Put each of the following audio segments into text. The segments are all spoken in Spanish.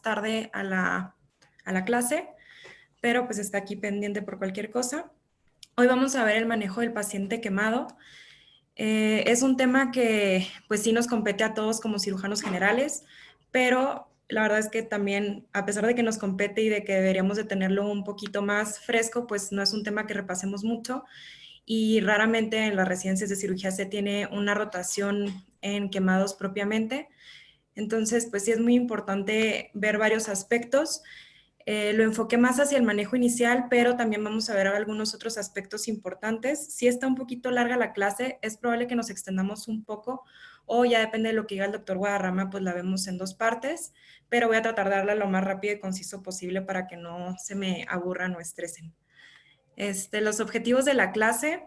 tarde a la clase, pero pues está aquí pendiente por cualquier cosa. Hoy vamos a ver el manejo del paciente quemado. Es un tema que pues sí nos compete a todos como cirujanos generales, pero la verdad es que también, a pesar de que nos compete y de que deberíamos de tenerlo un poquito más fresco, pues no es un tema que repasemos mucho y raramente en las residencias de cirugía se tiene una rotación en quemados propiamente. Entonces, pues sí es muy importante ver varios aspectos. Lo enfoqué más hacia el manejo inicial, pero también vamos a ver algunos otros aspectos importantes. Si está un poquito larga la clase, es probable que nos extendamos un poco o ya depende de lo que diga el doctor Guadarrama, pues la vemos en dos partes, pero voy a tratar de darla lo más rápido y conciso posible para que no se me aburran o estresen. Los objetivos de la clase.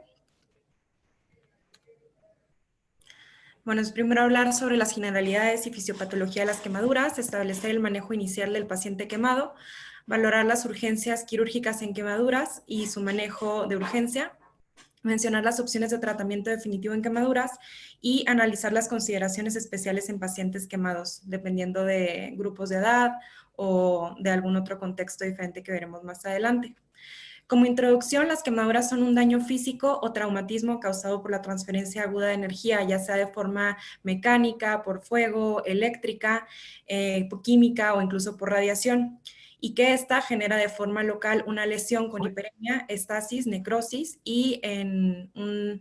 Bueno, es primero hablar sobre las generalidades y fisiopatología de las quemaduras, establecer el manejo inicial del paciente quemado, valorar las urgencias quirúrgicas en quemaduras y su manejo de urgencia, mencionar las opciones de tratamiento definitivo en quemaduras y analizar las consideraciones especiales en pacientes quemados, dependiendo de grupos de edad o de algún otro contexto diferente que veremos más adelante. Como introducción, las quemaduras son un daño físico o traumatismo causado por la transferencia aguda de energía, ya sea de forma mecánica, por fuego, eléctrica, química o incluso por radiación, y que esta genera de forma local una lesión con hiperemia, estasis, necrosis y en una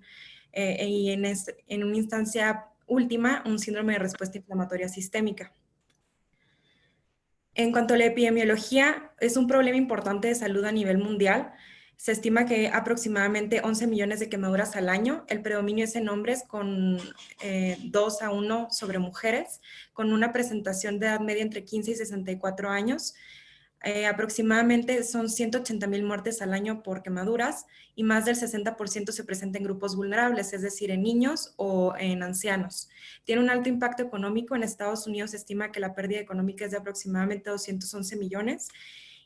instancia última, un síndrome de respuesta inflamatoria sistémica. En cuanto a la epidemiología, es un problema importante de salud a nivel mundial. Se estima que aproximadamente 11 millones de quemaduras al año. El predominio es en hombres con 2 a 1 sobre mujeres, con una presentación de edad media entre 15 y 64 años. Aproximadamente son 180,000 muertes al año por quemaduras y más del 60% se presenta en grupos vulnerables, es decir, en niños o en ancianos. Tiene un alto impacto económico. En Estados Unidos se estima que la pérdida económica es de aproximadamente 211 millones.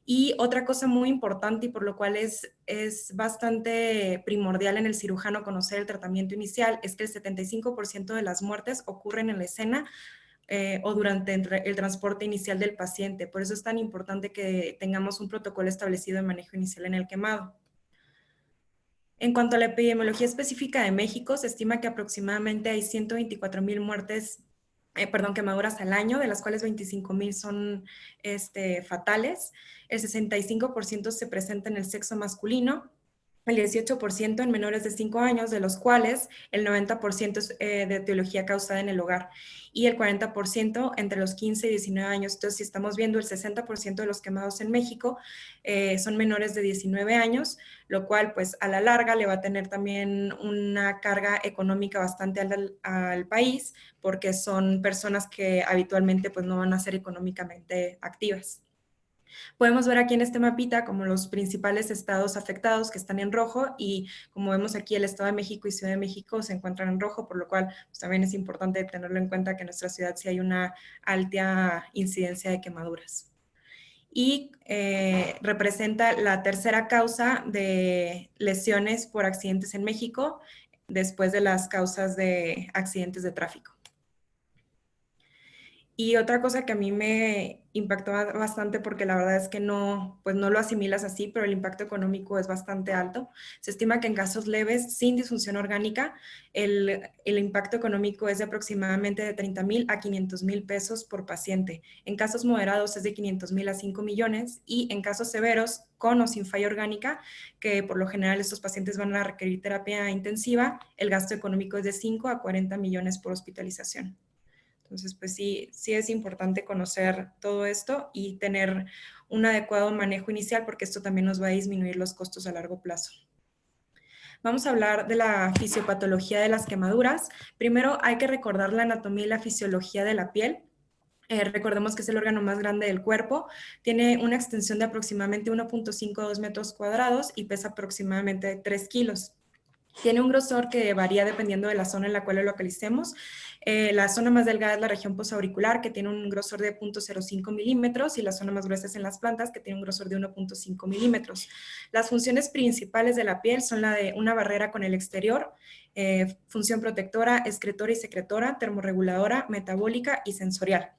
Y otra cosa muy importante y por lo cual es bastante primordial en el cirujano conocer el tratamiento inicial es que el 75% de las muertes ocurren en la escena o durante el transporte inicial del paciente. Por eso es tan importante que tengamos un protocolo establecido de manejo inicial en el quemado. En cuanto a la epidemiología específica de México, se estima que aproximadamente hay 124,000 quemaduras al año, de las cuales 25,000 son fatales. El 65% se presenta en el sexo masculino, el 18% en menores de 5 años, de los cuales el 90% es de etiología causada en el hogar y el 40% entre los 15 y 19 años. Entonces, si estamos viendo el 60% de los quemados en México son menores de 19 años, lo cual pues a la larga le va a tener también una carga económica bastante alta al país porque son personas que habitualmente pues no van a ser económicamente activas. Podemos ver aquí en este mapita como los principales estados afectados que están en rojo y como vemos aquí el Estado de México y Ciudad de México se encuentran en rojo, por lo cual pues, también es importante tenerlo en cuenta que en nuestra ciudad sí hay una alta incidencia de quemaduras. Y representa la tercera causa de lesiones por accidentes en México después de las causas de accidentes de tráfico. Y otra cosa que a mí me impactó bastante, porque la verdad es que no, pues no lo asimilas así, pero el impacto económico es bastante alto. Se estima que en casos leves sin disfunción orgánica, el impacto económico es de aproximadamente de 30,000 a 500,000 pesos por paciente. En casos moderados es de 500,000 a 5 millones y en casos severos con o sin falla orgánica, que por lo general estos pacientes van a requerir terapia intensiva, el gasto económico es de 5 a 40 millones por hospitalización. Entonces, pues sí es importante conocer todo esto y tener un adecuado manejo inicial porque esto también nos va a disminuir los costos a largo plazo. Vamos a hablar de la fisiopatología de las quemaduras. Primero hay que recordar la anatomía y la fisiología de la piel. Recordemos que es el órgano más grande del cuerpo, tiene una extensión de aproximadamente 1.5 a 2 metros cuadrados y pesa aproximadamente 3 kilos. Tiene un grosor que varía dependiendo de la zona en la cual lo localicemos. La zona más delgada es la región posauricular, que tiene un grosor de 0.05 milímetros, y la zona más gruesa es en las plantas, que tiene un grosor de 1.5 milímetros. Las funciones principales de la piel son la de una barrera con el exterior, función protectora, excretora y secretora, termorreguladora, metabólica y sensorial.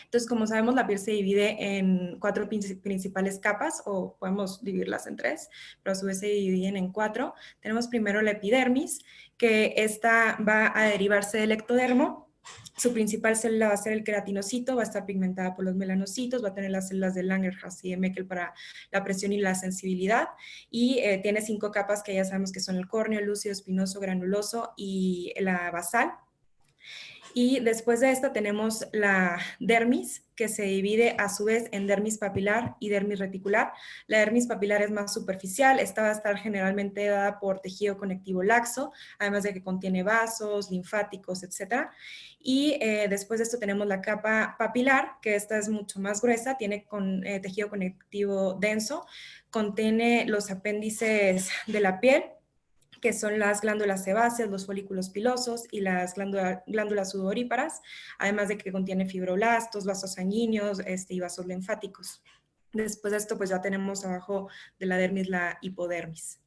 Entonces, como sabemos, la piel se divide en cuatro principales capas, o podemos dividirlas en tres, pero a su vez se dividen en cuatro. Tenemos primero la epidermis, que esta va a derivarse del ectodermo. Su principal célula va a ser el queratinocito, va a estar pigmentada por los melanocitos, va a tener las células de Langerhans y de Meckel para la presión y la sensibilidad, y tiene 5 capas que ya sabemos que son el córneo, lúcido, espinoso, granuloso y la basal. Y después de esta tenemos la dermis, que se divide a su vez en dermis papilar y dermis reticular. La dermis papilar es más superficial, esta va a estar generalmente dada por tejido conectivo laxo, además de que contiene vasos, linfáticos, etc. Y después de esto tenemos la capa papilar, que esta es mucho más gruesa, tiene tejido conectivo denso, contiene los apéndices de la piel, que son las glándulas sebáceas, los folículos pilosos y las glándulas sudoríparas, además de que contiene fibroblastos, vasos sanguíneos y vasos linfáticos. Después de esto, pues ya tenemos abajo de la dermis la hipodermis.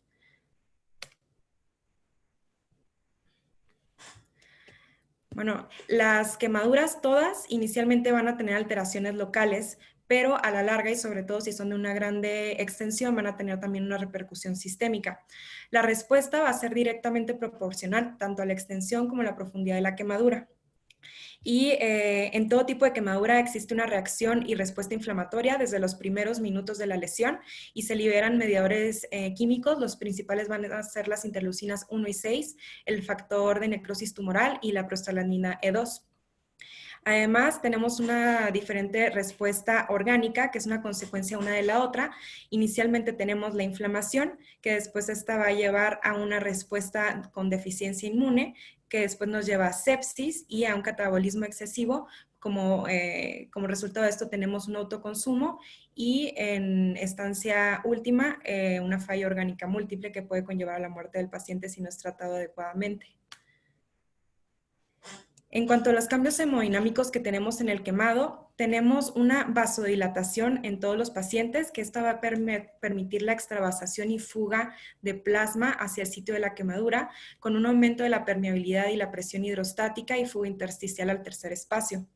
Bueno, las quemaduras todas inicialmente van a tener alteraciones locales, pero a la larga y sobre todo si son de una grande extensión van a tener también una repercusión sistémica. La respuesta va a ser directamente proporcional tanto a la extensión como a la profundidad de la quemadura. Y en todo tipo de quemadura existe una reacción y respuesta inflamatoria desde los primeros minutos de la lesión y se liberan mediadores químicos. Los principales van a ser las interleucinas 1 y 6, el factor de necrosis tumoral y la prostaglandina E2. Además, tenemos una diferente respuesta orgánica, que es una consecuencia una de la otra. Inicialmente tenemos la inflamación, que después esta va a llevar a una respuesta con deficiencia inmune, que después nos lleva a sepsis y a un catabolismo excesivo. Como resultado de esto tenemos un autoconsumo y en estancia última una falla orgánica múltiple que puede conllevar a la muerte del paciente si no es tratado adecuadamente. En cuanto a los cambios hemodinámicos que tenemos en el quemado, tenemos una vasodilatación en todos los pacientes, que esta va a permitir la extravasación y fuga de plasma hacia el sitio de la quemadura, con un aumento de la permeabilidad y la presión hidrostática y fuga intersticial al tercer espacio.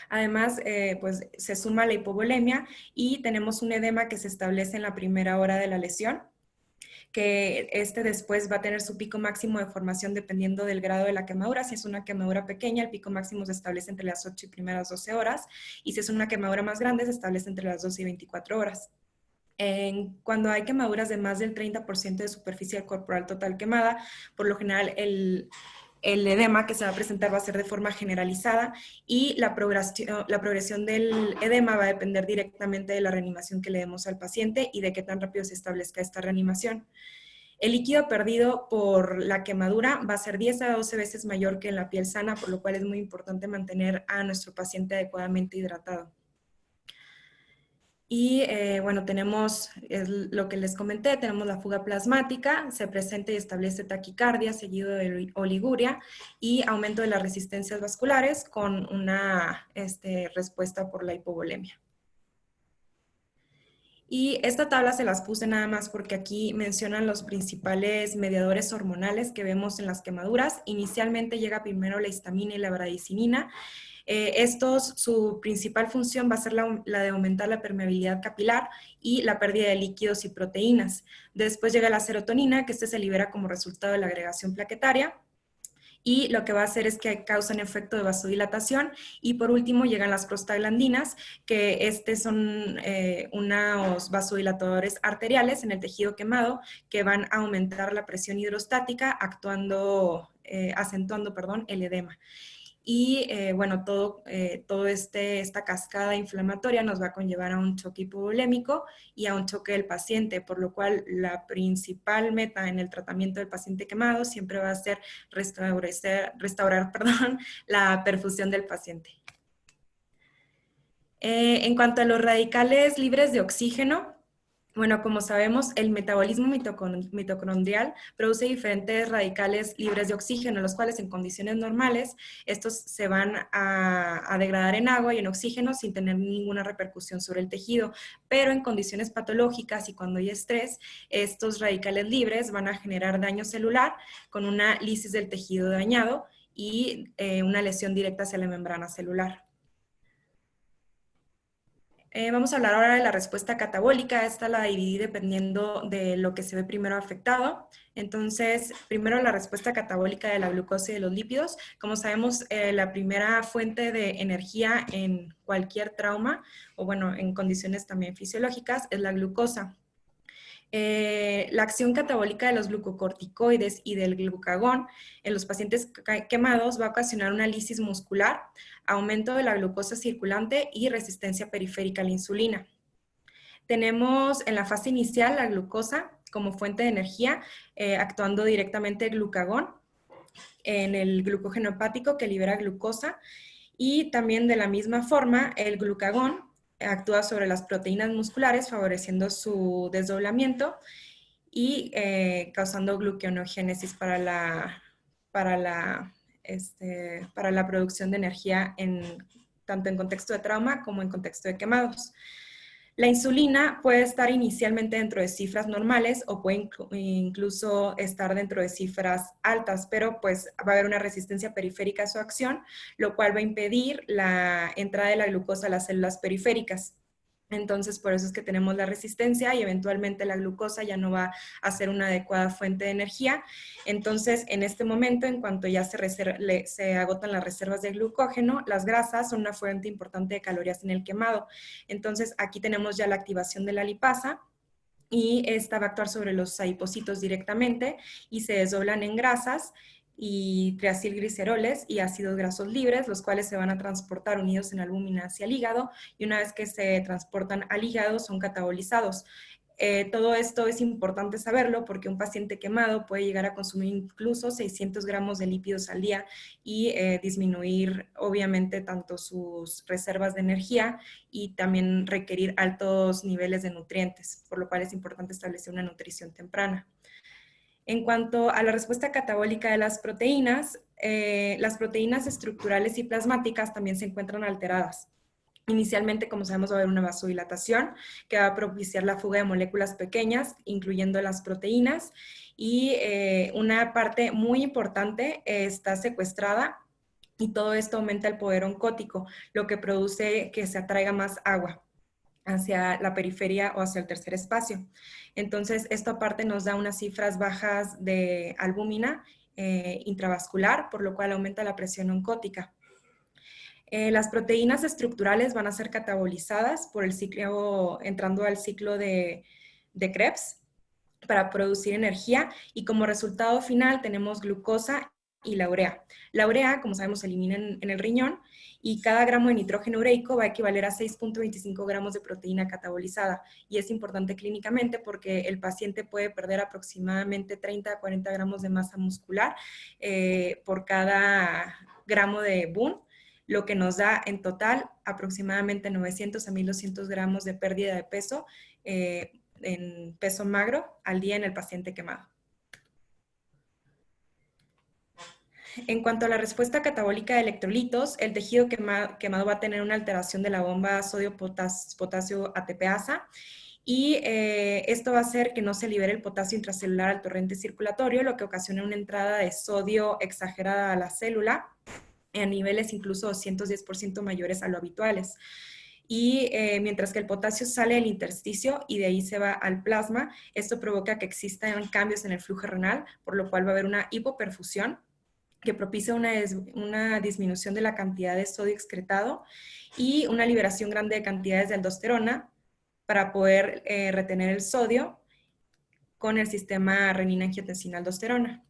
Además, pues se suma la hipovolemia y tenemos un edema que se establece en la primera hora de la lesión, que después va a tener su pico máximo de formación dependiendo del grado de la quemadura. Si es una quemadura pequeña, el pico máximo se establece entre las 8 y primeras 12 horas, y si es una quemadura más grande, se establece entre las 12 y 24 horas. Cuando hay quemaduras de más del 30% de superficie corporal total quemada, por lo general el edema que se va a presentar va a ser de forma generalizada y la progresión del edema va a depender directamente de la reanimación que le demos al paciente y de qué tan rápido se establezca esta reanimación. El líquido perdido por la quemadura va a ser 10 a 12 veces mayor que en la piel sana, por lo cual es muy importante mantener a nuestro paciente adecuadamente hidratado. Y bueno, tenemos lo que les comenté, tenemos la fuga plasmática, se presenta y establece taquicardia seguido de oliguria y aumento de las resistencias vasculares con una respuesta por la hipovolemia. Y esta tabla se las puse nada más porque aquí mencionan los principales mediadores hormonales que vemos en las quemaduras. Inicialmente llega primero la histamina y la bradicinina. Su principal función va a ser la de aumentar la permeabilidad capilar y la pérdida de líquidos y proteínas. Después llega la serotonina, que se libera como resultado de la agregación plaquetaria, y lo que va a hacer es que causan efecto de vasodilatación. Y por último llegan las prostaglandinas, que son unos vasodilatadores arteriales en el tejido quemado que van a aumentar la presión hidrostática, acentuando el edema. Y bueno, esta cascada inflamatoria nos va a conllevar a un choque hipovolémico y a un choque del paciente, por lo cual la principal meta en el tratamiento del paciente quemado siempre va a ser restaurar la perfusión del paciente. En cuanto a los radicales libres de oxígeno, bueno, como sabemos, el metabolismo mitocondrial produce diferentes radicales libres de oxígeno, los cuales en condiciones normales, estos se van a degradar en agua y en oxígeno sin tener ninguna repercusión sobre el tejido, pero en condiciones patológicas y cuando hay estrés, estos radicales libres van a generar daño celular con una lisis del tejido dañado y una lesión directa hacia la membrana celular. Vamos a hablar ahora de la respuesta catabólica. Esta la dividí dependiendo de lo que se ve primero afectado. Entonces, primero la respuesta catabólica de la glucosa y de los lípidos. Como sabemos, la primera fuente de energía en cualquier trauma, o bueno, en condiciones también fisiológicas, es la glucosa. La acción catabólica de los glucocorticoides y del glucagón en los pacientes quemados va a ocasionar una lisis muscular, aumento de la glucosa circulante y resistencia periférica a la insulina. Tenemos en la fase inicial la glucosa como fuente de energía, actuando directamente el glucagón en el glucógeno hepático que libera glucosa, y también de la misma forma el glucagón actúa sobre las proteínas musculares favoreciendo su desdoblamiento y causando gluconeogénesis para la producción de energía tanto en contexto de trauma como en contexto de quemados. La insulina puede estar inicialmente dentro de cifras normales o puede incluso estar dentro de cifras altas, pero pues va a haber una resistencia periférica a su acción, lo cual va a impedir la entrada de la glucosa a las células periféricas. Entonces, por eso es que tenemos la resistencia y eventualmente la glucosa ya no va a ser una adecuada fuente de energía. Entonces, en este momento, en cuanto ya se agotan las reservas de glucógeno, las grasas son una fuente importante de calorías en el quemado. Entonces, aquí tenemos ya la activación de la lipasa, y esta va a actuar sobre los adipocitos directamente y se desdoblan en grasas y triacilgliceroles y ácidos grasos libres, los cuales se van a transportar unidos en albúmina hacia el hígado, y una vez que se transportan al hígado son catabolizados. Todo esto es importante saberlo porque un paciente quemado puede llegar a consumir incluso 600 gramos de lípidos al día y disminuir obviamente tanto sus reservas de energía y también requerir altos niveles de nutrientes, por lo cual es importante establecer una nutrición temprana. En cuanto a la respuesta catabólica de las proteínas estructurales y plasmáticas también se encuentran alteradas. Inicialmente, como sabemos, va a haber una vasodilatación que va a propiciar la fuga de moléculas pequeñas, incluyendo las proteínas, y una parte muy importante está secuestrada, y todo esto aumenta el poder oncótico, lo que produce que se atraiga más agua hacia la periferia o hacia el tercer espacio. Entonces, esto aparte nos da unas cifras bajas de albúmina intravascular, por lo cual aumenta la presión oncótica. Las proteínas estructurales van a ser catabolizadas por el ciclo, entrando al ciclo de Krebs para producir energía, y como resultado final tenemos glucosa y la urea. La urea, como sabemos, se elimina en el riñón, y cada gramo de nitrógeno ureico va a equivaler a 6.25 gramos de proteína catabolizada, y es importante clínicamente porque el paciente puede perder aproximadamente 30 a 40 gramos de masa muscular por cada gramo de BUN, lo que nos da en total aproximadamente 900 a 1200 gramos de pérdida de peso en peso magro al día en el paciente quemado. En cuanto a la respuesta catabólica de electrolitos, el tejido quemado va a tener una alteración de la bomba sodio-potasio ATPasa, y esto va a hacer que no se libere el potasio intracelular al torrente circulatorio, lo que ocasiona una entrada de sodio exagerada a la célula a niveles incluso 210% mayores a lo habituales. Y mientras que el potasio sale del intersticio y de ahí se va al plasma, esto provoca que existan cambios en el flujo renal, por lo cual va a haber una hipoperfusión que propicia una disminución de la cantidad de sodio excretado y una liberación grande de cantidades de aldosterona para poder retener el sodio con el sistema renina-angiotensina-aldosterona.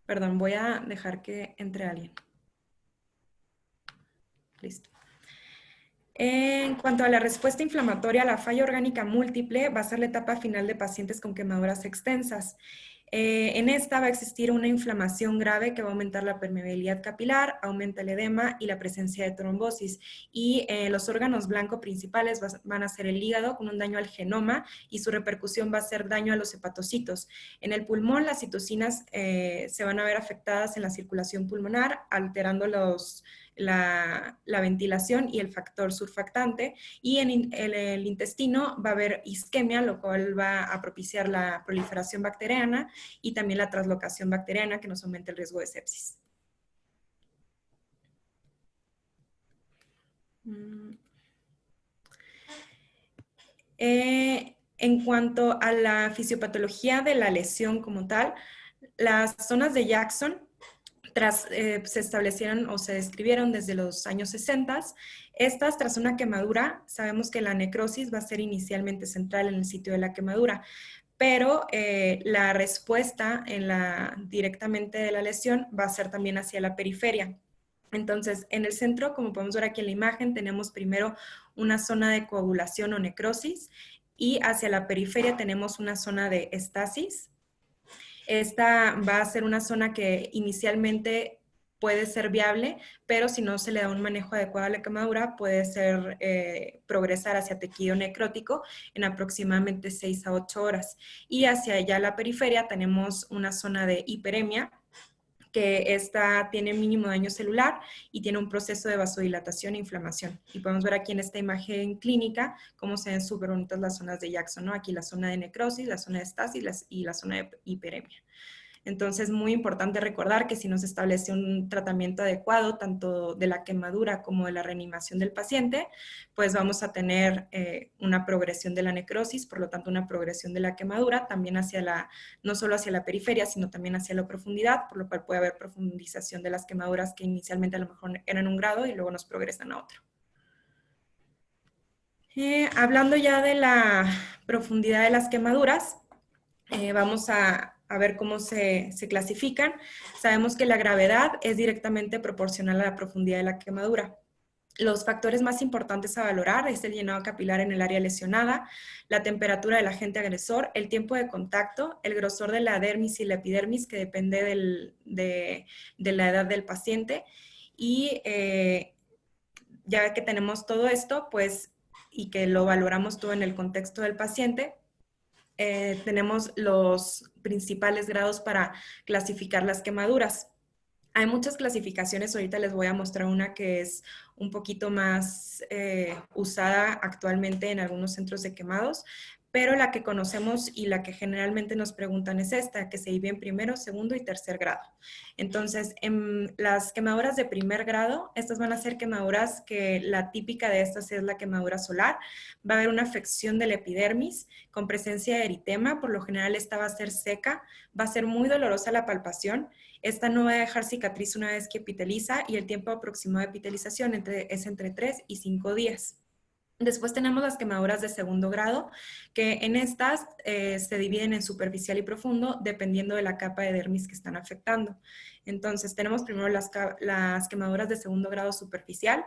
Perdón, voy a dejar que entre alguien. Listo. En cuanto a la respuesta inflamatoria, la falla orgánica múltiple va a ser la etapa final de pacientes con quemaduras extensas. En esta va a existir una inflamación grave que va a aumentar la permeabilidad capilar, aumenta el edema y la presencia de trombosis. Y los órganos blancos principales van a ser el hígado, con un daño al genoma, y su repercusión va a ser daño a los hepatocitos. En el pulmón, las citocinas se van a ver afectadas en la circulación pulmonar, alterando la ventilación y el factor surfactante, y en el intestino va a haber isquemia, lo cual va a propiciar la proliferación bacteriana y también la translocación bacteriana, que nos aumenta el riesgo de sepsis. En cuanto a la fisiopatología de la lesión como tal, las zonas de Jackson se establecieron o se describieron desde los años 60. Estas, tras una quemadura, sabemos que la necrosis va a ser inicialmente central en el sitio de la quemadura, pero la respuesta directamente de la lesión va a ser también hacia la periferia. Entonces, en el centro, como podemos ver aquí en la imagen, tenemos primero una zona de coagulación o necrosis y hacia la periferia tenemos una zona de estasis. Esta va a ser una zona que inicialmente puede ser viable, pero si no se le da un manejo adecuado a la quemadura, puede ser progresar hacia tejido necrótico en aproximadamente 6 a 8 horas. Y hacia allá la periferia tenemos una zona de hiperemia, que esta tiene mínimo daño celular y tiene un proceso de vasodilatación e inflamación. Y podemos ver aquí en esta imagen clínica cómo se ven súper bonitas las zonas de Jackson, ¿no? Aquí la zona de necrosis, la zona de estasis y la zona de hiperemia. Entonces, muy importante recordar que si no se establece un tratamiento adecuado, tanto de la quemadura como de la reanimación del paciente, pues vamos a tener una progresión de la necrosis, por lo tanto, una progresión de la quemadura, también no solo hacia la periferia, sino también hacia la profundidad, por lo cual puede haber profundización de las quemaduras que inicialmente a lo mejor eran un grado y luego nos progresan a otro. Hablando ya de la profundidad de las quemaduras, vamos a ver cómo se clasifican. Sabemos que la gravedad es directamente proporcional a la profundidad de la quemadura. Los factores más importantes a valorar es el llenado capilar en el área lesionada, la temperatura del agente agresor, el tiempo de contacto, el grosor de la dermis y la epidermis, que depende de la edad del paciente. Y ya que tenemos todo esto, pues, y que lo valoramos todo en el contexto del paciente, tenemos los principales grados para clasificar las quemaduras. Hay muchas clasificaciones, ahorita les voy a mostrar una que es un poquito más usada actualmente en algunos centros de quemados, pero la que conocemos y la que generalmente nos preguntan es esta, que se divide en primero, segundo y tercer grado. Entonces, en las quemaduras de primer grado, estas van a ser quemaduras que la típica de estas es la quemadura solar. Va a haber una afección del epidermis con presencia de eritema, por lo general esta va a ser seca, va a ser muy dolorosa la palpación. Esta no va a dejar cicatriz una vez que epiteliza y el tiempo aproximado de epitelización es entre 3 y 5 días. Después tenemos las quemaduras de segundo grado, que en estas se dividen en superficial y profundo dependiendo de la capa de dermis que están afectando. Entonces tenemos primero las quemaduras de segundo grado superficial.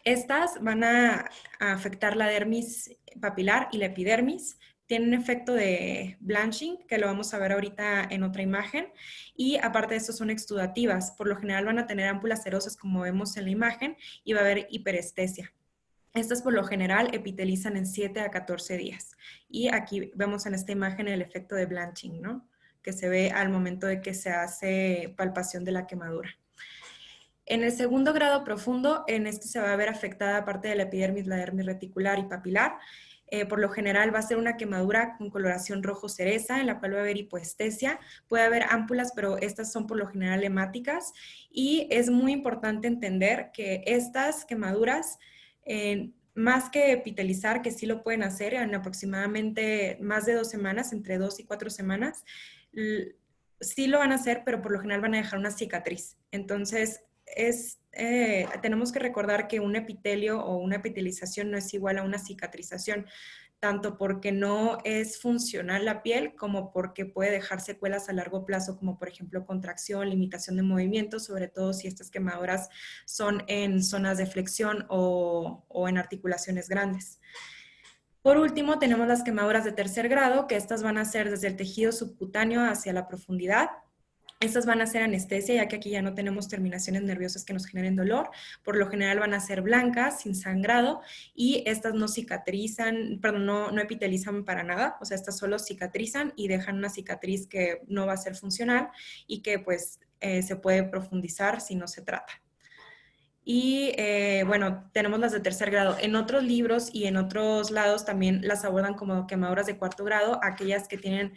Estas van a afectar la dermis papilar y la epidermis. Tiene un efecto de blanching, que lo vamos a ver ahorita en otra imagen, y aparte de eso son exudativas. Por lo general van a tener ámpulas serosas como vemos en la imagen y va a haber hiperestesia. Estas por lo general epitelizan en 7 a 14 días. Y aquí vemos en esta imagen el efecto de blanching, ¿no? Que se ve al momento de que se hace palpación de la quemadura. En el segundo grado profundo, en este se va a ver afectada aparte de la epidermis, la dermis reticular y papilar. Por lo general va a ser una quemadura con coloración rojo cereza, en la cual va a haber hipoestesia. Puede haber ámpulas, pero estas son por lo general hemáticas. Y es muy importante entender que estas quemaduras, más que epitelizar, que sí lo pueden hacer en aproximadamente más de 2 semanas, entre 2 y 4 semanas, sí lo van a hacer, pero por lo general van a dejar una cicatriz. Entonces, tenemos que recordar que un epitelio o una epitelización no es igual a una cicatrización, tanto porque no es funcional la piel como porque puede dejar secuelas a largo plazo, como por ejemplo contracción, limitación de movimiento, sobre todo si estas quemaduras son en zonas de flexión o en articulaciones grandes. Por último, tenemos las quemaduras de tercer grado, que estas van a ser desde el tejido subcutáneo hacia la profundidad. Estas van a ser anestesia, ya que aquí ya no tenemos terminaciones nerviosas que nos generen dolor. Por lo general van a ser blancas, sin sangrado, y estas no cicatrizan, perdón, no epitelizan para nada. O sea, estas solo cicatrizan y dejan una cicatriz que no va a ser funcional y que pues se puede profundizar si no se trata. Y bueno, tenemos las de tercer grado. En otros libros y en otros lados también las abordan como quemaduras de cuarto grado, aquellas que tienen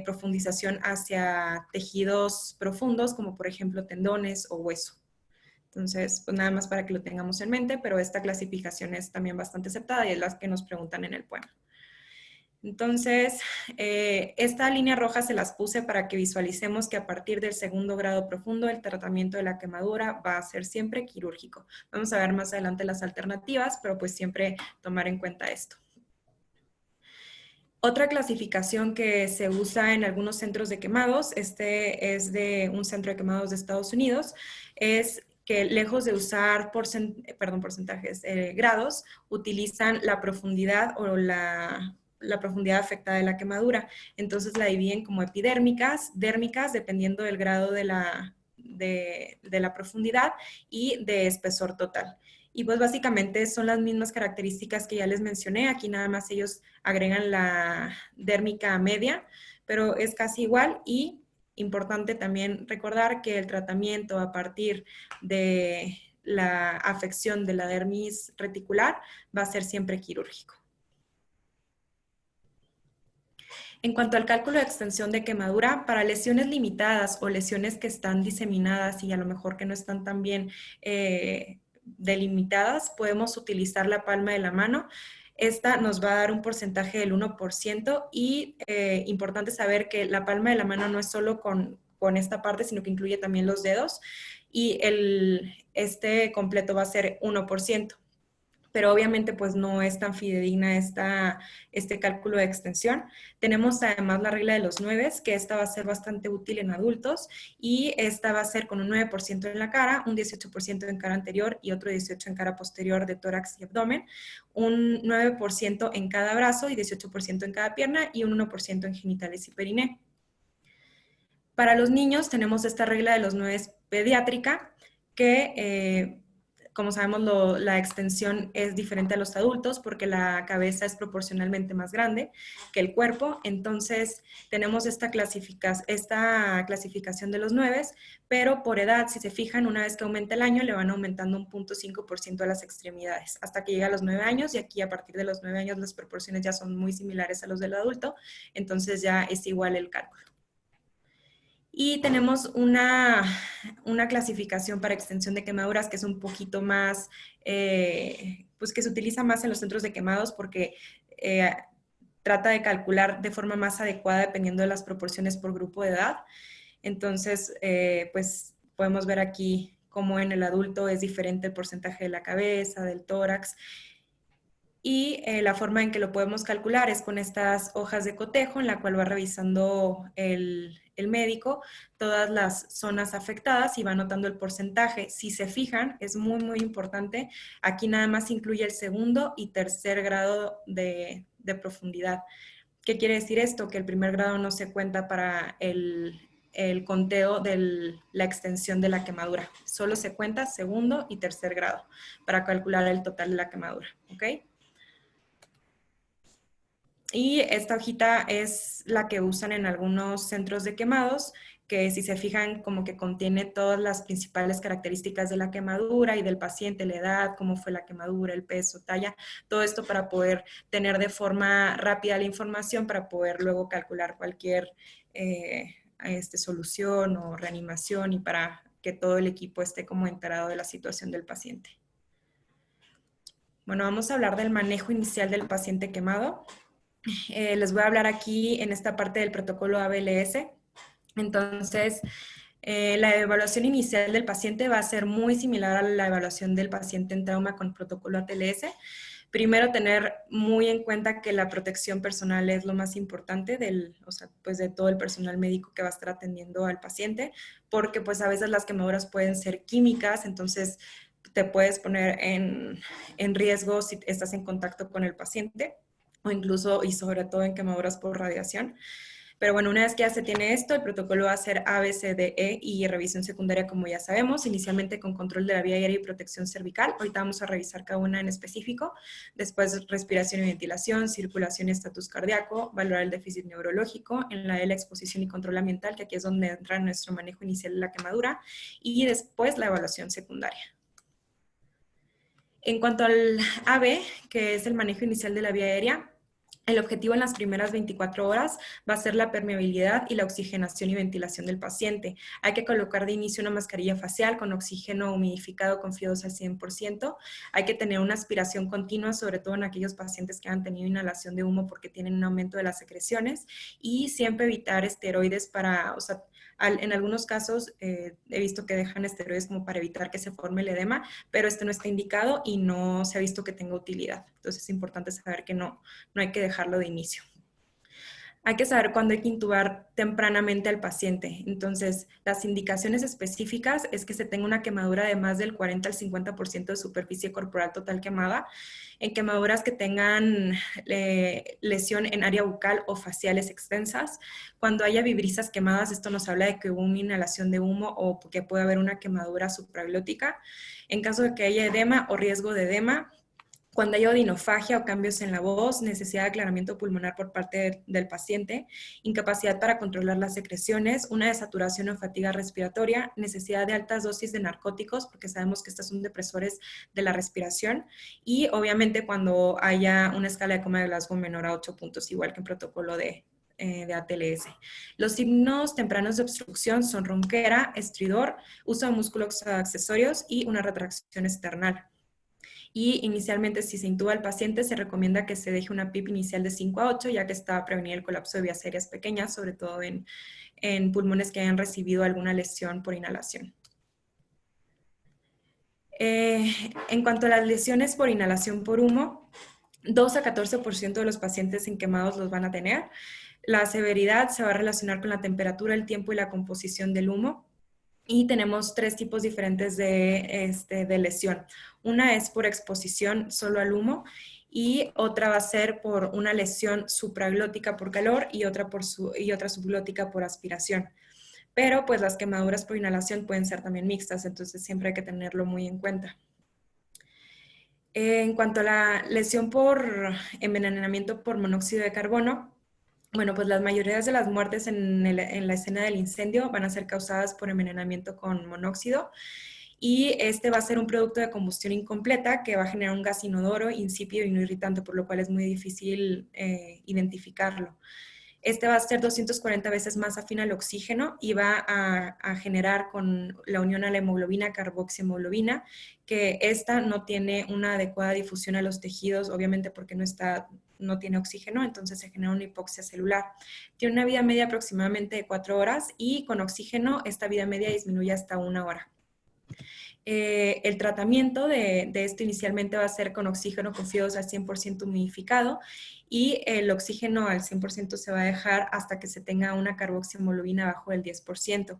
profundización hacia tejidos profundos, como por ejemplo tendones o hueso. Entonces, pues nada más para que lo tengamos en mente, pero esta clasificación es también bastante aceptada y es la que nos preguntan en el poema. Entonces, esta línea roja se las puse para que visualicemos que a partir del segundo grado profundo el tratamiento de la quemadura va a ser siempre quirúrgico. Vamos a ver más adelante las alternativas, pero pues siempre tomar en cuenta esto. Otra clasificación que se usa en algunos centros de quemados, este es de un centro de quemados de Estados Unidos, es que lejos de usar porcentajes, grados, utilizan la profundidad o la profundidad afectada de la quemadura. Entonces la dividen como epidérmicas, dérmicas, dependiendo del grado de la profundidad y de espesor total. Y pues básicamente son las mismas características que ya les mencioné. Aquí nada más ellos agregan la dérmica media, pero es casi igual. Y importante también recordar que el tratamiento a partir de la afección de la dermis reticular va a ser siempre quirúrgico. En cuanto al cálculo de extensión de quemadura, para lesiones limitadas o lesiones que están diseminadas y a lo mejor que no están tan bien delimitadas, podemos utilizar la palma de la mano. Esta nos va a dar un porcentaje del 1% y importante saber que la palma de la mano no es solo con esta parte, sino que incluye también los dedos y este completo va a ser 1%. Pero obviamente pues no es tan fidedigna este cálculo de extensión. Tenemos además la regla de los 9, que esta va a ser bastante útil en adultos y esta va a ser con un 9% en la cara, un 18% en cara anterior y otro 18% en cara posterior de tórax y abdomen, un 9% en cada brazo y 18% en cada pierna y un 1% en genitales y periné. Para los niños tenemos esta regla de los 9 pediátrica que como sabemos, la extensión es diferente a los adultos porque la cabeza es proporcionalmente más grande que el cuerpo. Entonces, tenemos esta clasificación de los 9, pero por edad, si se fijan, una vez que aumenta el año, le van aumentando un 0.5% a las extremidades hasta que llega a los 9 años y aquí a partir de los 9 años las proporciones ya son muy similares a los del adulto, entonces ya es igual el cálculo. Y tenemos una clasificación para extensión de quemaduras que es un poquito más, pues que se utiliza más en los centros de quemados porque trata de calcular de forma más adecuada dependiendo de las proporciones por grupo de edad. Entonces, pues podemos ver aquí cómo en el adulto es diferente el porcentaje de la cabeza, del tórax. Y la forma en que lo podemos calcular es con estas hojas de cotejo en la cual va revisando el médico todas las zonas afectadas y va anotando el porcentaje. Si se fijan, es muy, muy importante. Aquí nada más incluye el segundo y tercer grado de profundidad. ¿Qué quiere decir esto? Que el primer grado no se cuenta para el conteo de la extensión de la quemadura. Solo se cuenta segundo y tercer grado para calcular el total de la quemadura. ¿Ok? Y esta hojita es la que usan en algunos centros de quemados, que si se fijan como que contiene todas las principales características de la quemadura y del paciente, la edad, cómo fue la quemadura, el peso, talla, todo esto para poder tener de forma rápida la información para poder luego calcular cualquier solución o reanimación y para que todo el equipo esté como enterado de la situación del paciente. Bueno, vamos a hablar del manejo inicial del paciente quemado. Les voy a hablar aquí en esta parte del protocolo ABLS. Entonces, la evaluación inicial del paciente va a ser muy similar a la evaluación del paciente en trauma con protocolo ATLS. Primero, tener muy en cuenta que la protección personal es lo más importante pues de todo el personal médico que va a estar atendiendo al paciente, porque pues a veces las quemaduras pueden ser químicas, entonces te puedes poner en riesgo si estás en contacto con el paciente o incluso y sobre todo en quemaduras por radiación. Pero bueno, una vez que ya se tiene esto, el protocolo va a ser A, B, C, D, E y revisión secundaria, como ya sabemos, inicialmente con control de la vía aérea y protección cervical. Ahorita vamos a revisar cada una en específico. Después, respiración y ventilación, circulación y estatus cardíaco, valorar el déficit neurológico, en la de la exposición y control ambiental, que aquí es donde entra nuestro manejo inicial de la quemadura, y después la evaluación secundaria. En cuanto al AB, que es el manejo inicial de la vía aérea, El objetivo en las primeras 24 horas va a ser la permeabilidad y la oxigenación y ventilación del paciente. Hay que colocar de inicio una mascarilla facial con oxígeno humidificado con FIO2 al 100%. Hay que tener una aspiración continua, sobre todo en aquellos pacientes que han tenido inhalación de humo porque tienen un aumento de las secreciones. Y siempre evitar esteroides para, o sea, en algunos casos he visto que dejan esteroides como para evitar que se forme el edema, pero este no está indicado y no se ha visto que tenga utilidad. Entonces es importante saber que no hay que dejarlo de inicio. Hay que saber cuándo hay que intubar tempranamente al paciente. Entonces, las indicaciones específicas es que se tenga una quemadura de más del 40 al 50% de superficie corporal total quemada, en quemaduras que tengan lesión en área bucal o faciales extensas. Cuando haya vibrisas quemadas, esto nos habla de que hubo una inhalación de humo o que puede haber una quemadura supraglótica. En caso de que haya edema o riesgo de edema, cuando hay odinofagia o cambios en la voz, necesidad de aclaramiento pulmonar por parte del paciente, incapacidad para controlar las secreciones, una desaturación o fatiga respiratoria, necesidad de altas dosis de narcóticos, porque sabemos que estos son depresores de la respiración, y obviamente cuando haya una escala de coma de Glasgow menor a 8 puntos, igual que en protocolo de ATLS. Los signos tempranos de obstrucción son ronquera, estridor, uso de músculos accesorios y una retracción esternal. Y inicialmente, si se intuba al paciente, se recomienda que se deje una PIP inicial de 5 a 8, ya que está a prevenir el colapso de vías aéreas pequeñas, sobre todo en pulmones que hayan recibido alguna lesión por inhalación. En cuanto a las lesiones por inhalación por humo, 2 a 14% de los pacientes en quemados los van a tener. La severidad se va a relacionar con la temperatura, el tiempo y la composición del humo. Y tenemos 3 tipos diferentes de lesión. Una es por exposición solo al humo y otra va a ser por una lesión supraglótica por calor y otra subglótica por aspiración. Pero pues las quemaduras por inhalación pueden ser también mixtas, entonces siempre hay que tenerlo muy en cuenta. En cuanto a la lesión por envenenamiento por monóxido de carbono, bueno, pues las mayorías de las muertes en la escena del incendio van a ser causadas por envenenamiento con monóxido y este va a ser un producto de combustión incompleta que va a generar un gas inodoro, insípido y no irritante, por lo cual es muy difícil identificarlo. Este va a ser 240 veces más afín al oxígeno y va a generar con la unión a la hemoglobina carboxihemoglobina, que esta no tiene una adecuada difusión a los tejidos, obviamente porque no tiene oxígeno, entonces se genera una hipoxia celular. Tiene una vida media aproximadamente de 4 horas y con oxígeno esta vida media disminuye hasta 1 hora. El tratamiento de esto inicialmente va a ser con oxígeno con FIO2 al 100% humidificado y el oxígeno al 100% se va a dejar hasta que se tenga una carboxihemoglobina bajo del 10%.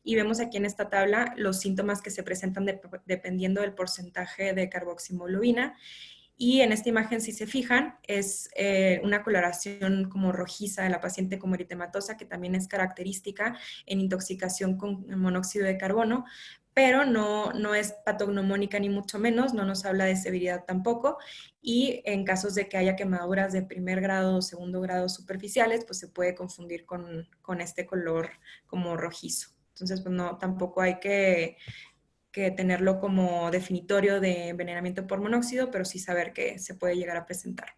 Y vemos aquí en esta tabla los síntomas que se presentan dependiendo del porcentaje de carboxihemoglobina. Y en esta imagen, si se fijan, es una coloración como rojiza de la paciente como eritematosa, que también es característica en intoxicación con monóxido de carbono, pero no es patognomónica ni mucho menos, no nos habla de severidad tampoco, y en casos de que haya quemaduras de primer grado o segundo grado superficiales, pues se puede confundir con este color como rojizo. Entonces, pues no, tampoco hay que tenerlo como definitorio de envenenamiento por monóxido, pero sí saber que se puede llegar a presentar.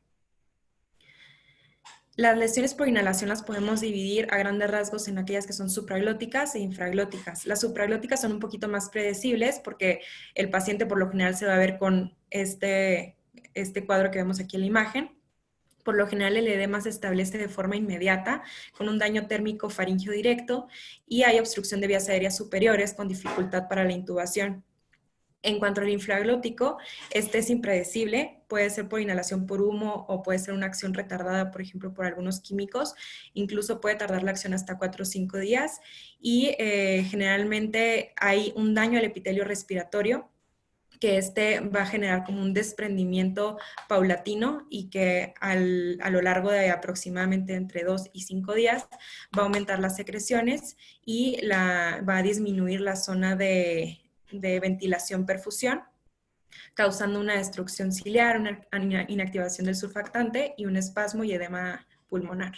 Las lesiones por inhalación las podemos dividir a grandes rasgos en aquellas que son supraglóticas e infraglóticas. Las supraglóticas son un poquito más predecibles porque el paciente por lo general se va a ver con este cuadro que vemos aquí en la imagen. Por lo general el edema se establece de forma inmediata con un daño térmico faríngeo directo y hay obstrucción de vías aéreas superiores con dificultad para la intubación. En cuanto al infraglótico, este es impredecible, puede ser por inhalación por humo o puede ser una acción retardada, por ejemplo, por algunos químicos, incluso puede tardar la acción hasta 4 o 5 días y generalmente hay un daño al epitelio respiratorio que este va a generar como un desprendimiento paulatino y que a lo largo de aproximadamente entre 2 y 5 días va a aumentar las secreciones y va a disminuir la zona de ventilación-perfusión, causando una destrucción ciliar, una inactivación del surfactante y un espasmo y edema pulmonar.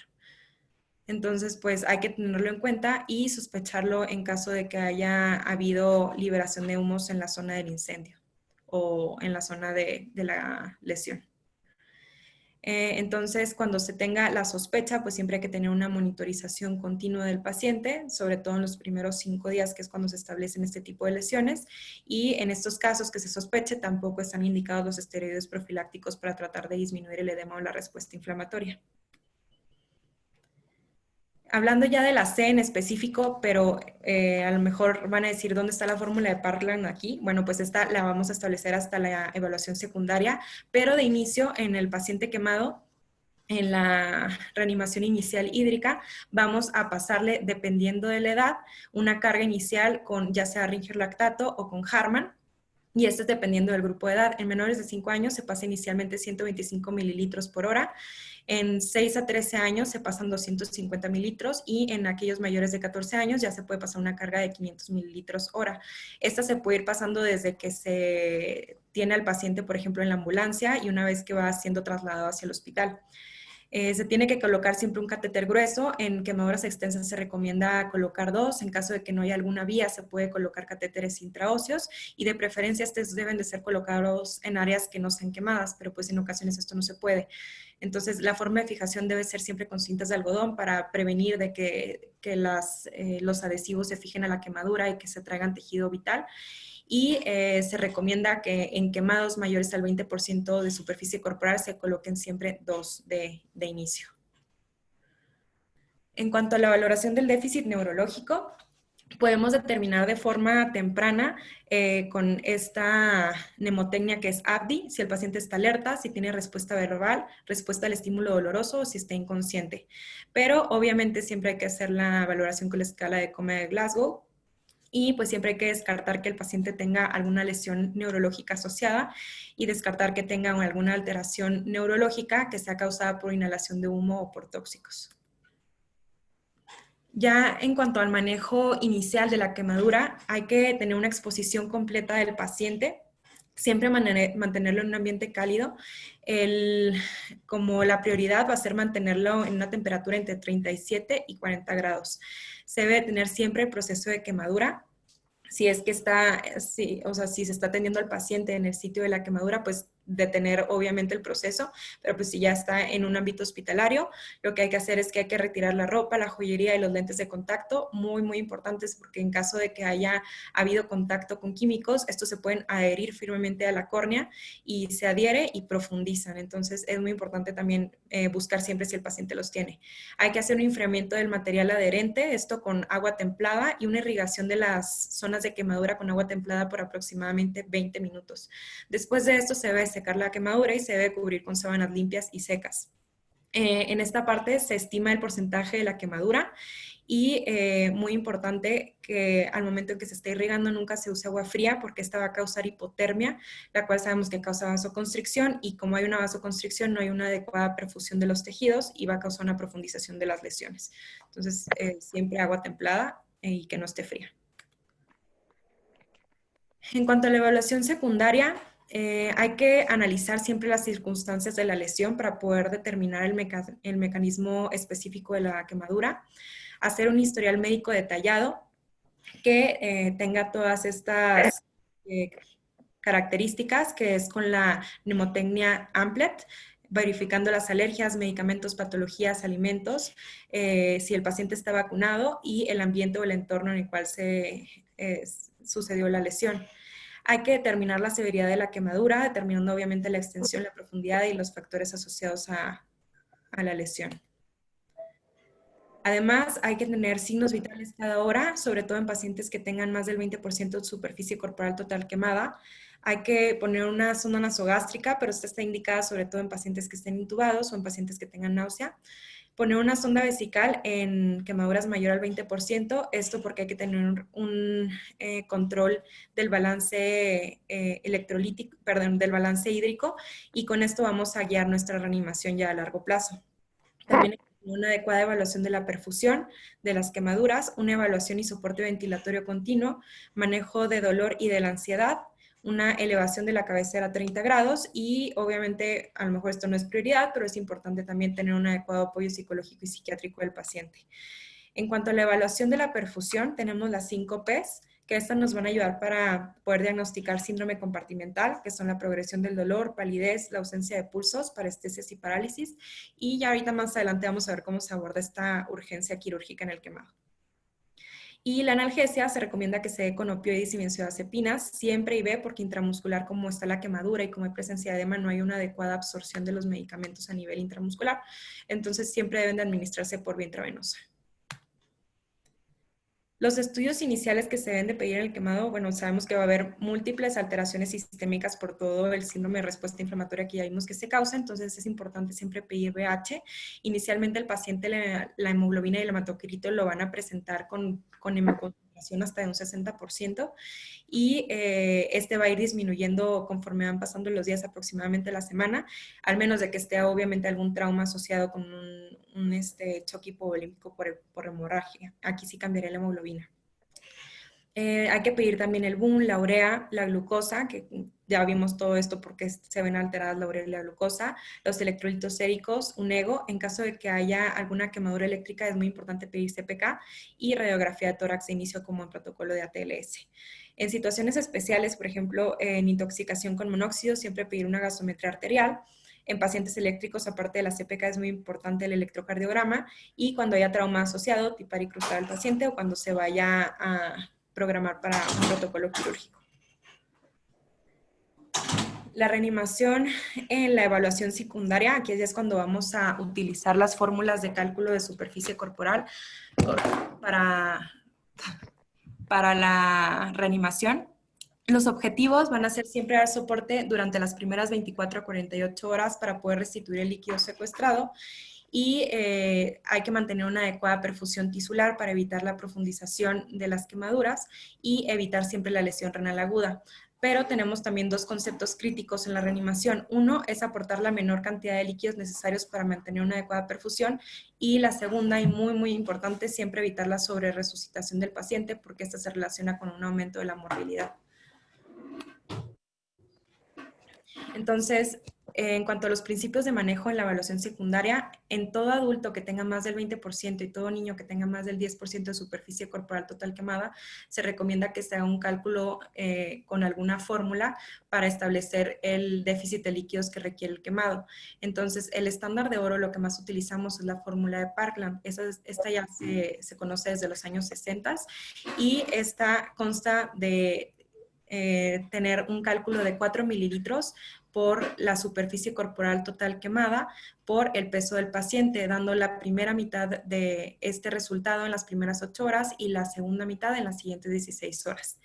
Entonces, pues hay que tenerlo en cuenta y sospecharlo en caso de que haya habido liberación de humos en la zona del incendio o en la zona de la lesión. Entonces, cuando se tenga la sospecha, pues siempre hay que tener una monitorización continua del paciente, sobre todo en los primeros 5 días, que es cuando se establecen este tipo de lesiones. Y en estos casos que se sospeche, tampoco están indicados los esteroides profilácticos para tratar de disminuir el edema o la respuesta inflamatoria. Hablando ya de la C en específico, pero a lo mejor van a decir dónde está la fórmula de Parkland aquí. Bueno, pues esta la vamos a establecer hasta la evaluación secundaria, pero de inicio en el paciente quemado, en la reanimación inicial hídrica, vamos a pasarle, dependiendo de la edad, una carga inicial con ya sea Ringer lactato o con Harman. Y esto es dependiendo del grupo de edad. En menores de 5 años se pasa inicialmente 125 mililitros por hora. En 6 a 13 años se pasan 250 mililitros y en aquellos mayores de 14 años ya se puede pasar una carga de 500 mililitros hora. Esta se puede ir pasando desde que se tiene al paciente, por ejemplo, en la ambulancia y una vez que va siendo trasladado hacia el hospital. Se tiene que colocar siempre un catéter grueso. En quemaduras extensas se recomienda colocar 2. En caso de que no haya alguna vía, se puede colocar catéteres intraóseos y de preferencia estos deben de ser colocados en áreas que no sean quemadas, pero pues en ocasiones esto no se puede. Entonces, la forma de fijación debe ser siempre con cintas de algodón para prevenir de que los adhesivos se fijen a la quemadura y que se traigan tejido vital. Y se recomienda que en quemados mayores al 20% de superficie corporal se coloquen siempre 2 de inicio. En cuanto a la valoración del déficit neurológico, podemos determinar de forma temprana con esta mnemotecnia que es ABDI, si el paciente está alerta, si tiene respuesta verbal, respuesta al estímulo doloroso o si está inconsciente. Pero obviamente siempre hay que hacer la valoración con la escala de Coma de Glasgow. Y pues siempre hay que descartar que el paciente tenga alguna lesión neurológica asociada y descartar que tenga alguna alteración neurológica que sea causada por inhalación de humo o por tóxicos. Ya en cuanto al manejo inicial de la quemadura, hay que tener una exposición completa del paciente, siempre mantenerlo en un ambiente cálido. Como la prioridad va a ser mantenerlo en una temperatura entre 37 y 40 grados. Se debe tener siempre el proceso de quemadura. Si es que o sea, si se está atendiendo al paciente en el sitio de la quemadura, pues detener obviamente el proceso, pero pues si ya está en un ámbito hospitalario, lo que hay que hacer es que hay que retirar la ropa, la joyería y los lentes de contacto, muy, muy importantes porque en caso de que haya habido contacto con químicos, estos se pueden adherir firmemente a la córnea y se adhiere y profundizan. Entonces es muy importante también buscar siempre si el paciente los tiene. Hay que hacer un enfriamiento del material adherente, esto con agua templada y una irrigación de las zonas de quemadura con agua templada por aproximadamente 20 minutos. Después de esto se debe secar la quemadura y se debe cubrir con sábanas limpias y secas. En esta parte se estima el porcentaje de la quemadura y muy importante que al momento en que se esté irrigando nunca se use agua fría porque esta va a causar hipotermia, la cual sabemos que causa vasoconstricción y como hay una vasoconstricción no hay una adecuada perfusión de los tejidos y va a causar una profundización de las lesiones. Entonces, siempre agua templada y que no esté fría. En cuanto a la evaluación secundaria, hay que analizar siempre las circunstancias de la lesión para poder determinar el mecanismo específico de la quemadura, hacer un historial médico detallado que tenga todas estas características, que es con la mnemotecnia AMPLET, verificando las alergias, medicamentos, patologías, alimentos, si el paciente está vacunado y el ambiente o el entorno en el cual sucedió la lesión. Hay que determinar la severidad de la quemadura, determinando obviamente la extensión, la profundidad y los factores asociados a la lesión. Además, hay que tener signos vitales cada hora, sobre todo en pacientes que tengan más del 20% de superficie corporal total quemada. Hay que poner una sonda nasogástrica, pero esta está indicada sobre todo en pacientes que estén intubados o en pacientes que tengan náusea. Poner una sonda vesical en quemaduras mayor al 20%, esto porque hay que tener un control del balance electrolítico, perdón, del balance hídrico y con esto vamos a guiar nuestra reanimación ya a largo plazo. También hay que tener una adecuada evaluación de la perfusión, de las quemaduras, una evaluación y soporte ventilatorio continuo, manejo de dolor y de la ansiedad, una elevación de la cabecera a 30 grados y obviamente a lo mejor esto no es prioridad, pero es importante también tener un adecuado apoyo psicológico y psiquiátrico del paciente. En cuanto a la evaluación de la perfusión, tenemos las 5 Ps, que estas nos van a ayudar para poder diagnosticar síndrome compartimental, que son la progresión del dolor, palidez, la ausencia de pulsos, parestesias y parálisis. Y ya ahorita más adelante vamos a ver cómo se aborda esta urgencia quirúrgica en el quemado. Y la analgesia se recomienda que se dé con opioides y benzodiazepinas, siempre IV, porque intramuscular, como está la quemadura y como hay presencia de edema, no hay una adecuada absorción de los medicamentos a nivel intramuscular. Entonces, siempre deben de administrarse por vía intravenosa. Los estudios iniciales que se deben de pedir en el quemado, bueno, sabemos que va a haber múltiples alteraciones sistémicas por todo el síndrome de respuesta inflamatoria que ya vimos que se causa, entonces es importante siempre pedir BH. Inicialmente el paciente la hemoglobina y el hematocrito lo van a presentar con hemoconcentración hasta de un 60% y este va a ir disminuyendo conforme van pasando los días, aproximadamente la semana, al menos de que esté obviamente algún trauma asociado con un choque hipovolémico por hemorragia. Aquí sí cambiaría la hemoglobina. Hay que pedir también el BUN, la urea, la glucosa, que ya vimos todo esto porque se ven alteradas la urea y la glucosa, los electrolitos séricos, un ego. En caso de que haya alguna quemadura eléctrica es muy importante pedir CPK y radiografía de tórax de inicio como en protocolo de ATLS. En situaciones especiales, por ejemplo, en intoxicación con monóxido, siempre pedir una gasometría arterial. En pacientes eléctricos, aparte de la CPK, es muy importante el electrocardiograma y cuando haya trauma asociado, tipar y cruzar al paciente o cuando se vaya a programar para un protocolo quirúrgico. La reanimación en la evaluación secundaria, aquí ya es cuando vamos a utilizar las fórmulas de cálculo de superficie corporal para la reanimación. Los objetivos van a ser siempre dar soporte durante las primeras 24 a 48 horas para poder restituir el líquido secuestrado y hay que mantener una adecuada perfusión tisular para evitar la profundización de las quemaduras y evitar siempre la lesión renal aguda. Pero tenemos también dos conceptos críticos en la reanimación. Uno es aportar la menor cantidad de líquidos necesarios para mantener una adecuada perfusión y la segunda, y muy, muy importante, siempre evitar la sobreresucitación del paciente porque esta se relaciona con un aumento de la morbilidad. Entonces, en cuanto a los principios de manejo en la evaluación secundaria, en todo adulto que tenga más del 20% y todo niño que tenga más del 10% de superficie corporal total quemada, se recomienda que se haga un cálculo con alguna fórmula para establecer el déficit de líquidos que requiere el quemado. Entonces, el estándar de oro, lo que más utilizamos es la fórmula de Parkland. Esta ya se conoce desde los años 60 y esta consta de tener un cálculo de 4 mililitros por la superficie corporal total quemada por el peso del paciente, dando la primera mitad de este resultado en las primeras 8 horas y la segunda mitad en las siguientes 16 horas.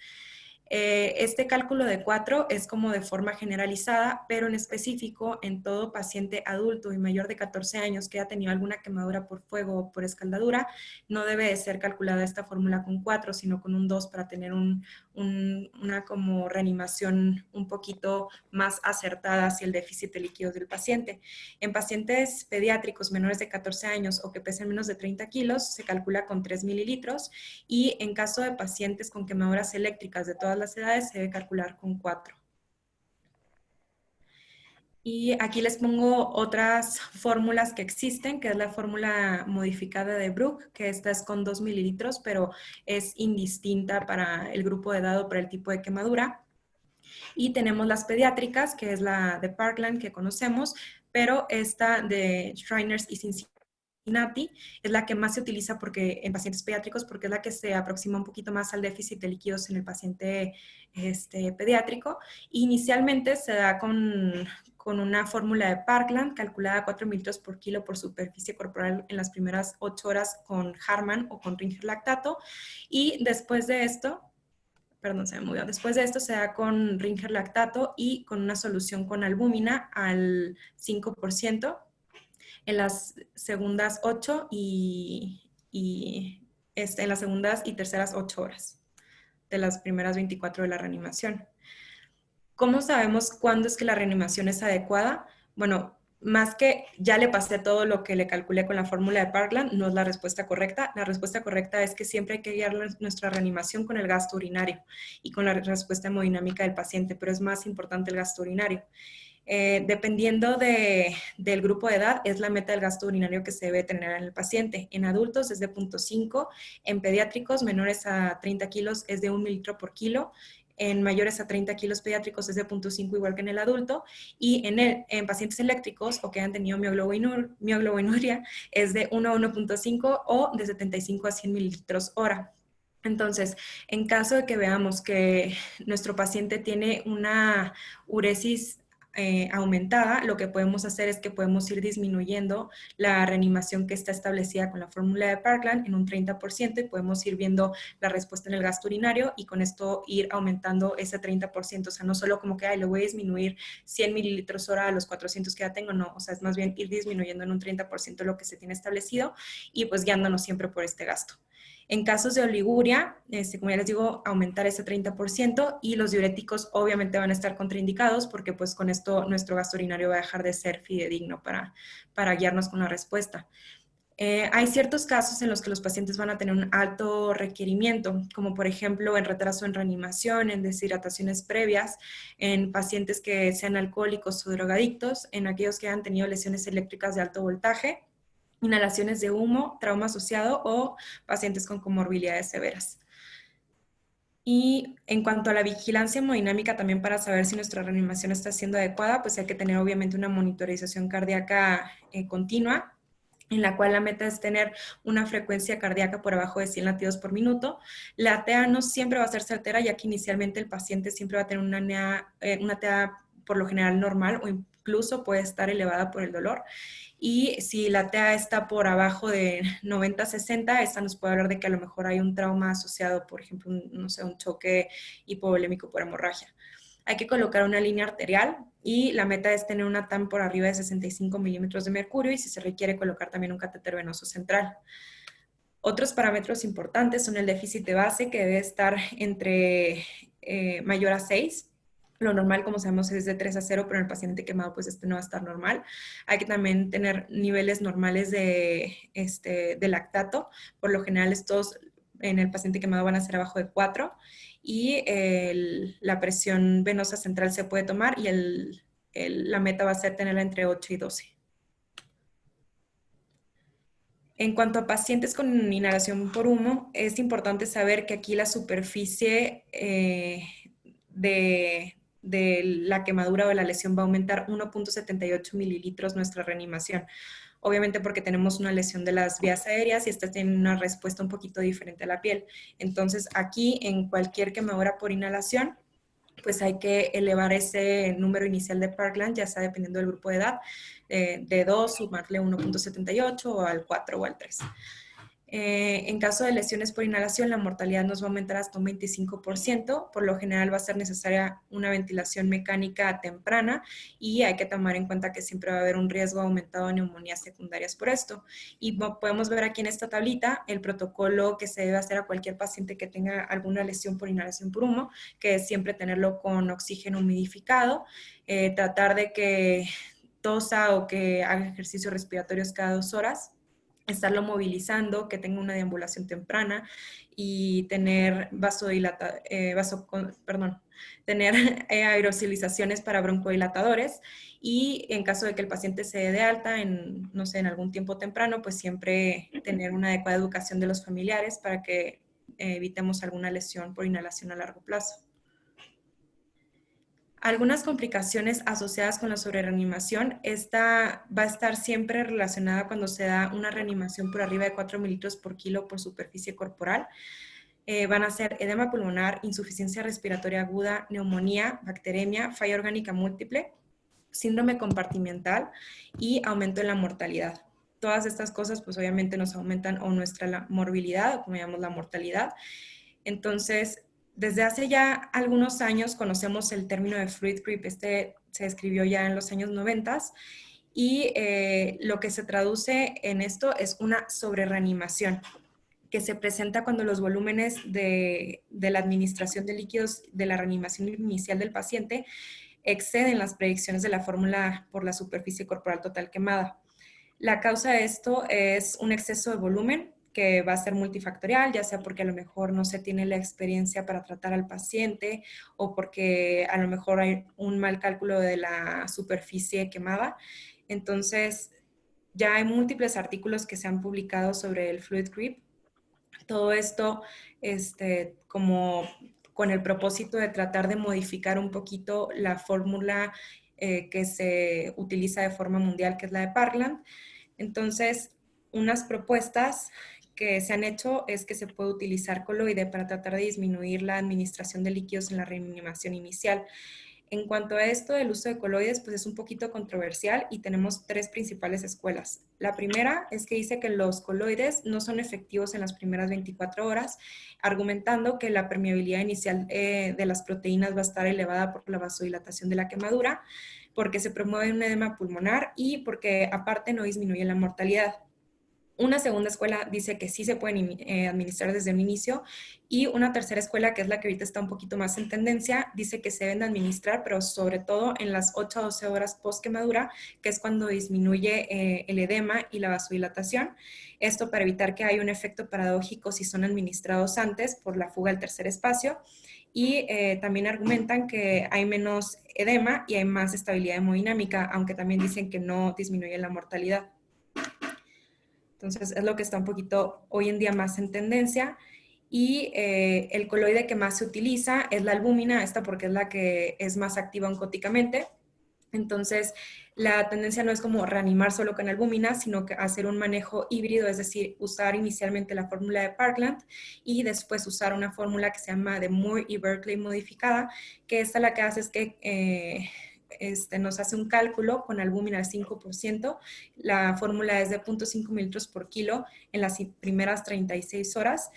Este cálculo de 4 es como de forma generalizada, pero en específico en todo paciente adulto y mayor de 14 años que haya tenido alguna quemadura por fuego o por escaldadura, no debe de ser calculada esta fórmula con 4, sino con un 2 para tener una como reanimación un poquito más acertada hacia el déficit de líquidos del paciente. En pacientes pediátricos menores de 14 años o que pesen menos de 30 kilos, se calcula con 3 mililitros y en caso de pacientes con quemaduras eléctricas de todas las edades se debe calcular con 4. Y aquí les pongo otras fórmulas que existen, que es la fórmula modificada de Brook, que esta es con 2 mililitros, pero es indistinta para el grupo de edad o para el tipo de quemadura. Y tenemos las pediátricas, que es la de Parkland que conocemos, pero esta de Shriners y Cincinnati es la que más se utiliza en pacientes pediátricos porque es la que se aproxima un poquito más al déficit de líquidos en el paciente pediátrico. Inicialmente se da con una fórmula de Parkland calculada a 4 mililitros por kilo por superficie corporal en las primeras 8 horas con Harman o con Ringer lactato y después de esto, después de esto se da con Ringer lactato y con una solución con albúmina al 5% en las segundas 8 en las segundas y terceras 8 horas de las primeras 24 de la reanimación. ¿Cómo sabemos cuándo es que la reanimación es adecuada? Bueno, más que ya le pasé todo lo que le calculé con la fórmula de Parkland, no es la respuesta correcta. La respuesta correcta es que siempre hay que guiar nuestra reanimación con el gasto urinario y con la respuesta hemodinámica del paciente, pero es más importante el gasto urinario. Dependiendo del grupo de edad, es la meta del gasto urinario que se debe tener en el paciente. En adultos es de 0,5, en pediátricos menores a 30 kilos es de 1 mililitro por kilo, en mayores a 30 kilos pediátricos es de 0,5 igual que en el adulto, y en pacientes eléctricos o que han tenido mioglobinuria es de 1 a 1,5 o de 75 a 100 mililitros hora. Entonces, en caso de que veamos que nuestro paciente tiene una uresis aumentada, lo que podemos hacer es que podemos ir disminuyendo la reanimación que está establecida con la fórmula de Parkland en un 30% y podemos ir viendo la respuesta en el gasto urinario y con esto ir aumentando ese 30%. O sea, no solo como que, le voy a disminuir 100 mililitros hora a los 400 que ya tengo, no. O sea, es más bien ir disminuyendo en un 30% lo que se tiene establecido y pues guiándonos siempre por este gasto. En casos de oliguria, como ya les digo, aumentar ese 30% y los diuréticos obviamente van a estar contraindicados porque pues con esto nuestro gasto urinario va a dejar de ser fidedigno para guiarnos con la respuesta. Hay ciertos casos en los que los pacientes van a tener un alto requerimiento, como por ejemplo en retraso en reanimación, en deshidrataciones previas, en pacientes que sean alcohólicos o drogadictos, en aquellos que han tenido lesiones eléctricas de alto voltaje, inhalaciones de humo, trauma asociado o pacientes con comorbilidades severas. Y en cuanto a la vigilancia hemodinámica, también para saber si nuestra reanimación está siendo adecuada, pues hay que tener obviamente una monitorización cardíaca continua, en la cual la meta es tener una frecuencia cardíaca por abajo de 100 latidos por minuto. La TA no siempre va a ser certera, ya que inicialmente el paciente siempre va a tener una TA por lo general normal o incluso puede estar elevada por el dolor. Y si la TA está por abajo de 90-60, esta nos puede hablar de que a lo mejor hay un trauma asociado, por ejemplo, no sé, un choque hipovolémico por hemorragia. Hay que colocar una línea arterial y la meta es tener una TAM por arriba de 65 milímetros de mercurio y si se requiere colocar también un catéter venoso central. Otros parámetros importantes son el déficit de base, que debe estar entre mayor a 6. Lo normal, como sabemos, es de 3 a 0, pero en el paciente quemado, pues este no va a estar normal. Hay que también tener niveles normales de lactato. Por lo general, estos en el paciente quemado van a ser abajo de 4. Y la presión venosa central se puede tomar y la meta va a ser tenerla entre 8 y 12. En cuanto a pacientes con inhalación por humo, es importante saber que aquí la superficie de la quemadura o de la lesión va a aumentar 1,78 mililitros nuestra reanimación. Obviamente porque tenemos una lesión de las vías aéreas y esta tiene una respuesta un poquito diferente a la piel. Entonces aquí en cualquier quemadura por inhalación, pues hay que elevar ese número inicial de Parkland, ya sea dependiendo del grupo de edad, de 2, sumarle 1,78 o al 4 o al 3. En caso de lesiones por inhalación, la mortalidad nos va a aumentar hasta un 25%. Por lo general va a ser necesaria una ventilación mecánica temprana y hay que tomar en cuenta que siempre va a haber un riesgo aumentado de neumonías secundarias por esto. Y podemos ver aquí en esta tablita el protocolo que se debe hacer a cualquier paciente que tenga alguna lesión por inhalación por humo, que es siempre tenerlo con oxígeno humidificado, tratar de que tosa o que haga ejercicios respiratorios cada 2 horas, estarlo movilizando, que tenga una deambulación temprana y tener tener aerosolizaciones para broncodilatadores y en caso de que el paciente se dé de alta en, no sé, en algún tiempo temprano, pues siempre tener una adecuada educación de los familiares para que evitemos alguna lesión por inhalación a largo plazo. Algunas complicaciones asociadas con la sobrereanimación, esta va a estar siempre relacionada cuando se da una reanimación por arriba de 4 mililitros por kilo por superficie corporal. Van a ser edema pulmonar, insuficiencia respiratoria aguda, neumonía, bacteremia, falla orgánica múltiple, síndrome compartimental y aumento en la mortalidad. Todas estas cosas pues obviamente nos aumentan o nuestra morbilidad o como llamamos la mortalidad. Entonces, desde hace ya algunos años conocemos el término de fluid creep. Este se describió ya en los años 90 y lo que se traduce en esto es una sobrereanimación que se presenta cuando los volúmenes de la administración de líquidos de la reanimación inicial del paciente exceden las predicciones de la fórmula por la superficie corporal total quemada. La causa de esto es un exceso de volumen que va a ser multifactorial, ya sea porque a lo mejor no se tiene la experiencia para tratar al paciente o porque a lo mejor hay un mal cálculo de la superficie quemada. Entonces, ya hay múltiples artículos que se han publicado sobre el fluid creep. Todo esto, como con el propósito de tratar de modificar un poquito la fórmula que se utiliza de forma mundial, que es la de Parkland. Entonces, unas propuestas que se han hecho es que se puede utilizar coloide para tratar de disminuir la administración de líquidos en la reanimación inicial. En cuanto a esto del uso de coloides, pues es un poquito controversial y tenemos tres principales escuelas. La primera es que dice que los coloides no son efectivos en las primeras 24 horas, argumentando que la permeabilidad inicial de las proteínas va a estar elevada por la vasodilatación de la quemadura, porque se promueve un edema pulmonar y porque aparte no disminuye la mortalidad. Una segunda escuela dice que sí se pueden administrar desde un inicio y una tercera escuela, que es la que ahorita está un poquito más en tendencia, dice que se deben administrar, pero sobre todo en las 8 a 12 horas post quemadura, que es cuando disminuye el edema y la vasodilatación. Esto para evitar que haya un efecto paradójico si son administrados antes por la fuga al tercer espacio. Y también argumentan que hay menos edema y hay más estabilidad hemodinámica, aunque también dicen que no disminuye la mortalidad. Entonces es lo que está un poquito hoy en día más en tendencia. Y el coloide que más se utiliza es la albúmina, esta porque es la que es más activa oncóticamente. Entonces, la tendencia no es como reanimar solo con albúmina, sino que hacer un manejo híbrido, es decir, usar inicialmente la fórmula de Parkland y después usar una fórmula que se llama de Moore y Berkeley modificada, que esta la que hace es que nos hace un cálculo con albúmina al 5%. La fórmula es de 0.5 mililitros por kilo en las primeras 36 horas,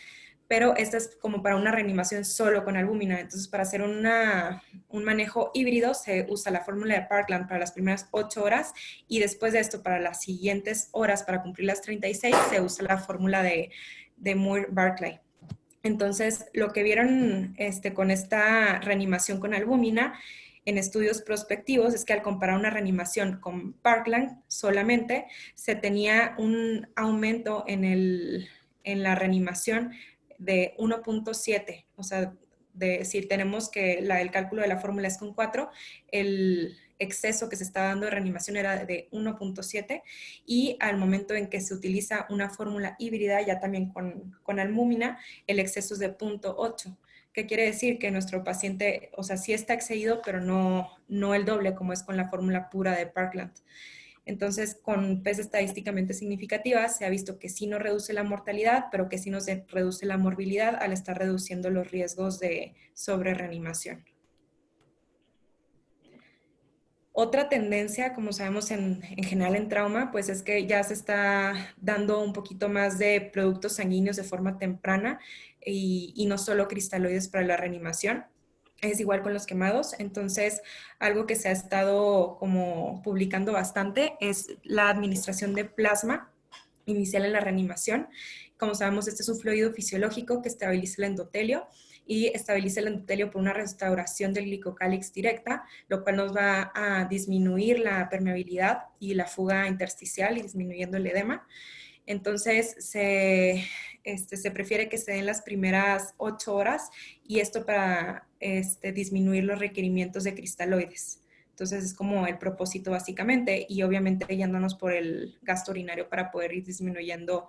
pero esta es como para una reanimación solo con albúmina. Entonces, para hacer un manejo híbrido se usa la fórmula de Parkland para las primeras 8 horas y después de esto, para las siguientes horas, para cumplir las 36, se usa la fórmula de Moore-Berkeley. Entonces, lo que vieron con esta reanimación con albúmina en estudios prospectivos es que al comparar una reanimación con Parkland solamente, se tenía un aumento en la reanimación de 1.7. O sea, si tenemos que el cálculo de la fórmula es con 4, el exceso que se está dando de reanimación era de 1.7 y al momento en que se utiliza una fórmula híbrida, ya también con albúmina, el exceso es de 0.8. ¿Qué quiere decir? Que nuestro paciente, o sea, sí está excedido, pero no el doble como es con la fórmula pura de Parkland. Entonces, con P estadísticamente significativas, se ha visto que sí no reduce la mortalidad, pero que sí nos reduce la morbilidad al estar reduciendo los riesgos de sobrereanimación. Otra tendencia, como sabemos en general en trauma, pues es que ya se está dando un poquito más de productos sanguíneos de forma temprana y no solo cristaloides para la reanimación. Es igual con los quemados. Entonces, algo que se ha estado como publicando bastante es la administración de plasma inicial en la reanimación. Como sabemos, este es un fluido fisiológico que estabiliza el endotelio y estabiliza el endotelio por una restauración del glicocálix directa, lo cual nos va a disminuir la permeabilidad y la fuga intersticial y disminuyendo el edema. Entonces, se prefiere que se den las primeras 8 horas y esto para disminuir los requerimientos de cristaloides. Entonces, es como el propósito básicamente y obviamente guiándonos por el gasto urinario para poder ir disminuyendo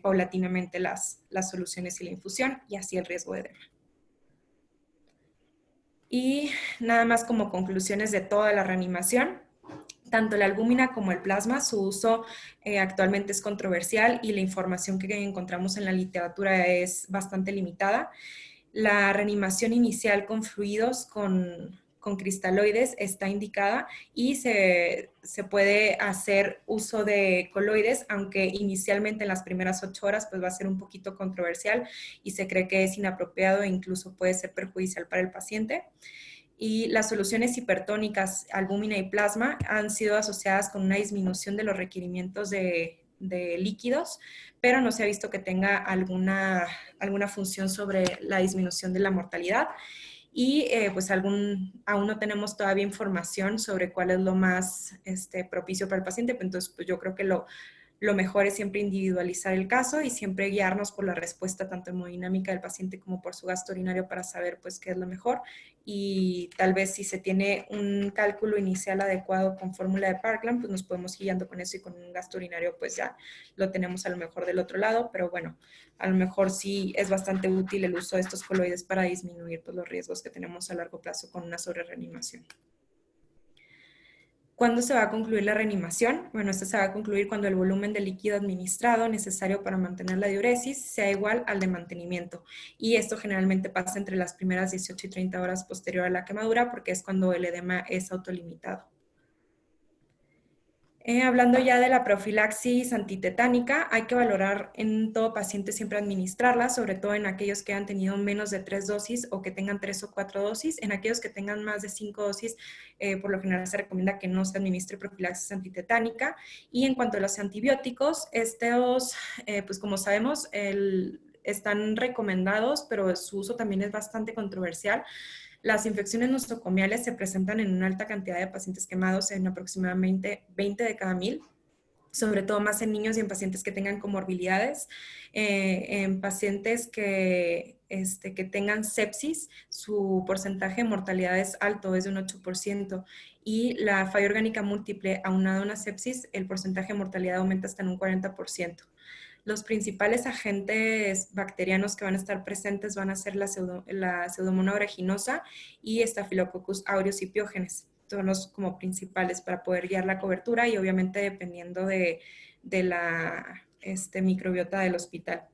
paulatinamente las soluciones y la infusión y así el riesgo de edema. Y nada más como conclusiones de toda la reanimación. Tanto la albúmina como el plasma, su uso actualmente es controversial y la información que encontramos en la literatura es bastante limitada. La reanimación inicial con fluidos, con cristaloides está indicada y se puede hacer uso de coloides, aunque inicialmente en las primeras 8 horas pues va a ser un poquito controversial y se cree que es inapropiado e incluso puede ser perjudicial para el paciente. Y las soluciones hipertónicas, albúmina y plasma, han sido asociadas con una disminución de los requerimientos de líquidos, pero no se ha visto que tenga alguna función sobre la disminución de la mortalidad. Y pues aún no tenemos todavía información sobre cuál es lo más propicio para el paciente, pero entonces pues yo creo que lo lo mejor es siempre individualizar el caso y siempre guiarnos por la respuesta tanto hemodinámica del paciente como por su gasto urinario para saber pues qué es lo mejor, y tal vez si se tiene un cálculo inicial adecuado con fórmula de Parkland, pues nos podemos ir guiando con eso, y con un gasto urinario pues ya lo tenemos a lo mejor del otro lado, pero bueno, a lo mejor sí es bastante útil el uso de estos coloides para disminuir pues, los riesgos que tenemos a largo plazo con una sobrereanimación. ¿Cuándo se va a concluir la reanimación? Bueno, esta se va a concluir cuando el volumen de líquido administrado necesario para mantener la diuresis sea igual al de mantenimiento. Y esto generalmente pasa entre las primeras 18 y 30 horas posterior a la quemadura, porque es cuando el edema es autolimitado. Hablando ya de la profilaxis antitetánica, hay que valorar en todo paciente siempre administrarla, sobre todo en aquellos que han tenido menos de 3 dosis o que tengan 3 o 4 dosis. En aquellos que tengan más de 5 dosis, por lo general se recomienda que no se administre profilaxis antitetánica. Y en cuanto a los antibióticos, estos, pues como sabemos, están recomendados, pero su uso también es bastante controversial. Las infecciones nosocomiales se presentan en una alta cantidad de pacientes quemados, en aproximadamente 20 de cada 1000, sobre todo más en niños y en pacientes que tengan comorbilidades. En pacientes que tengan sepsis, su porcentaje de mortalidad es alto, es de un 8%, y la falla orgánica múltiple aunada a una sepsis, el porcentaje de mortalidad aumenta hasta en un 40%. Los principales agentes bacterianos que van a estar presentes van a ser la Pseudomonas aeruginosa y Staphylococcus aureus y Piógenes. Son los como principales para poder guiar la cobertura, y obviamente dependiendo de la microbiota del hospital.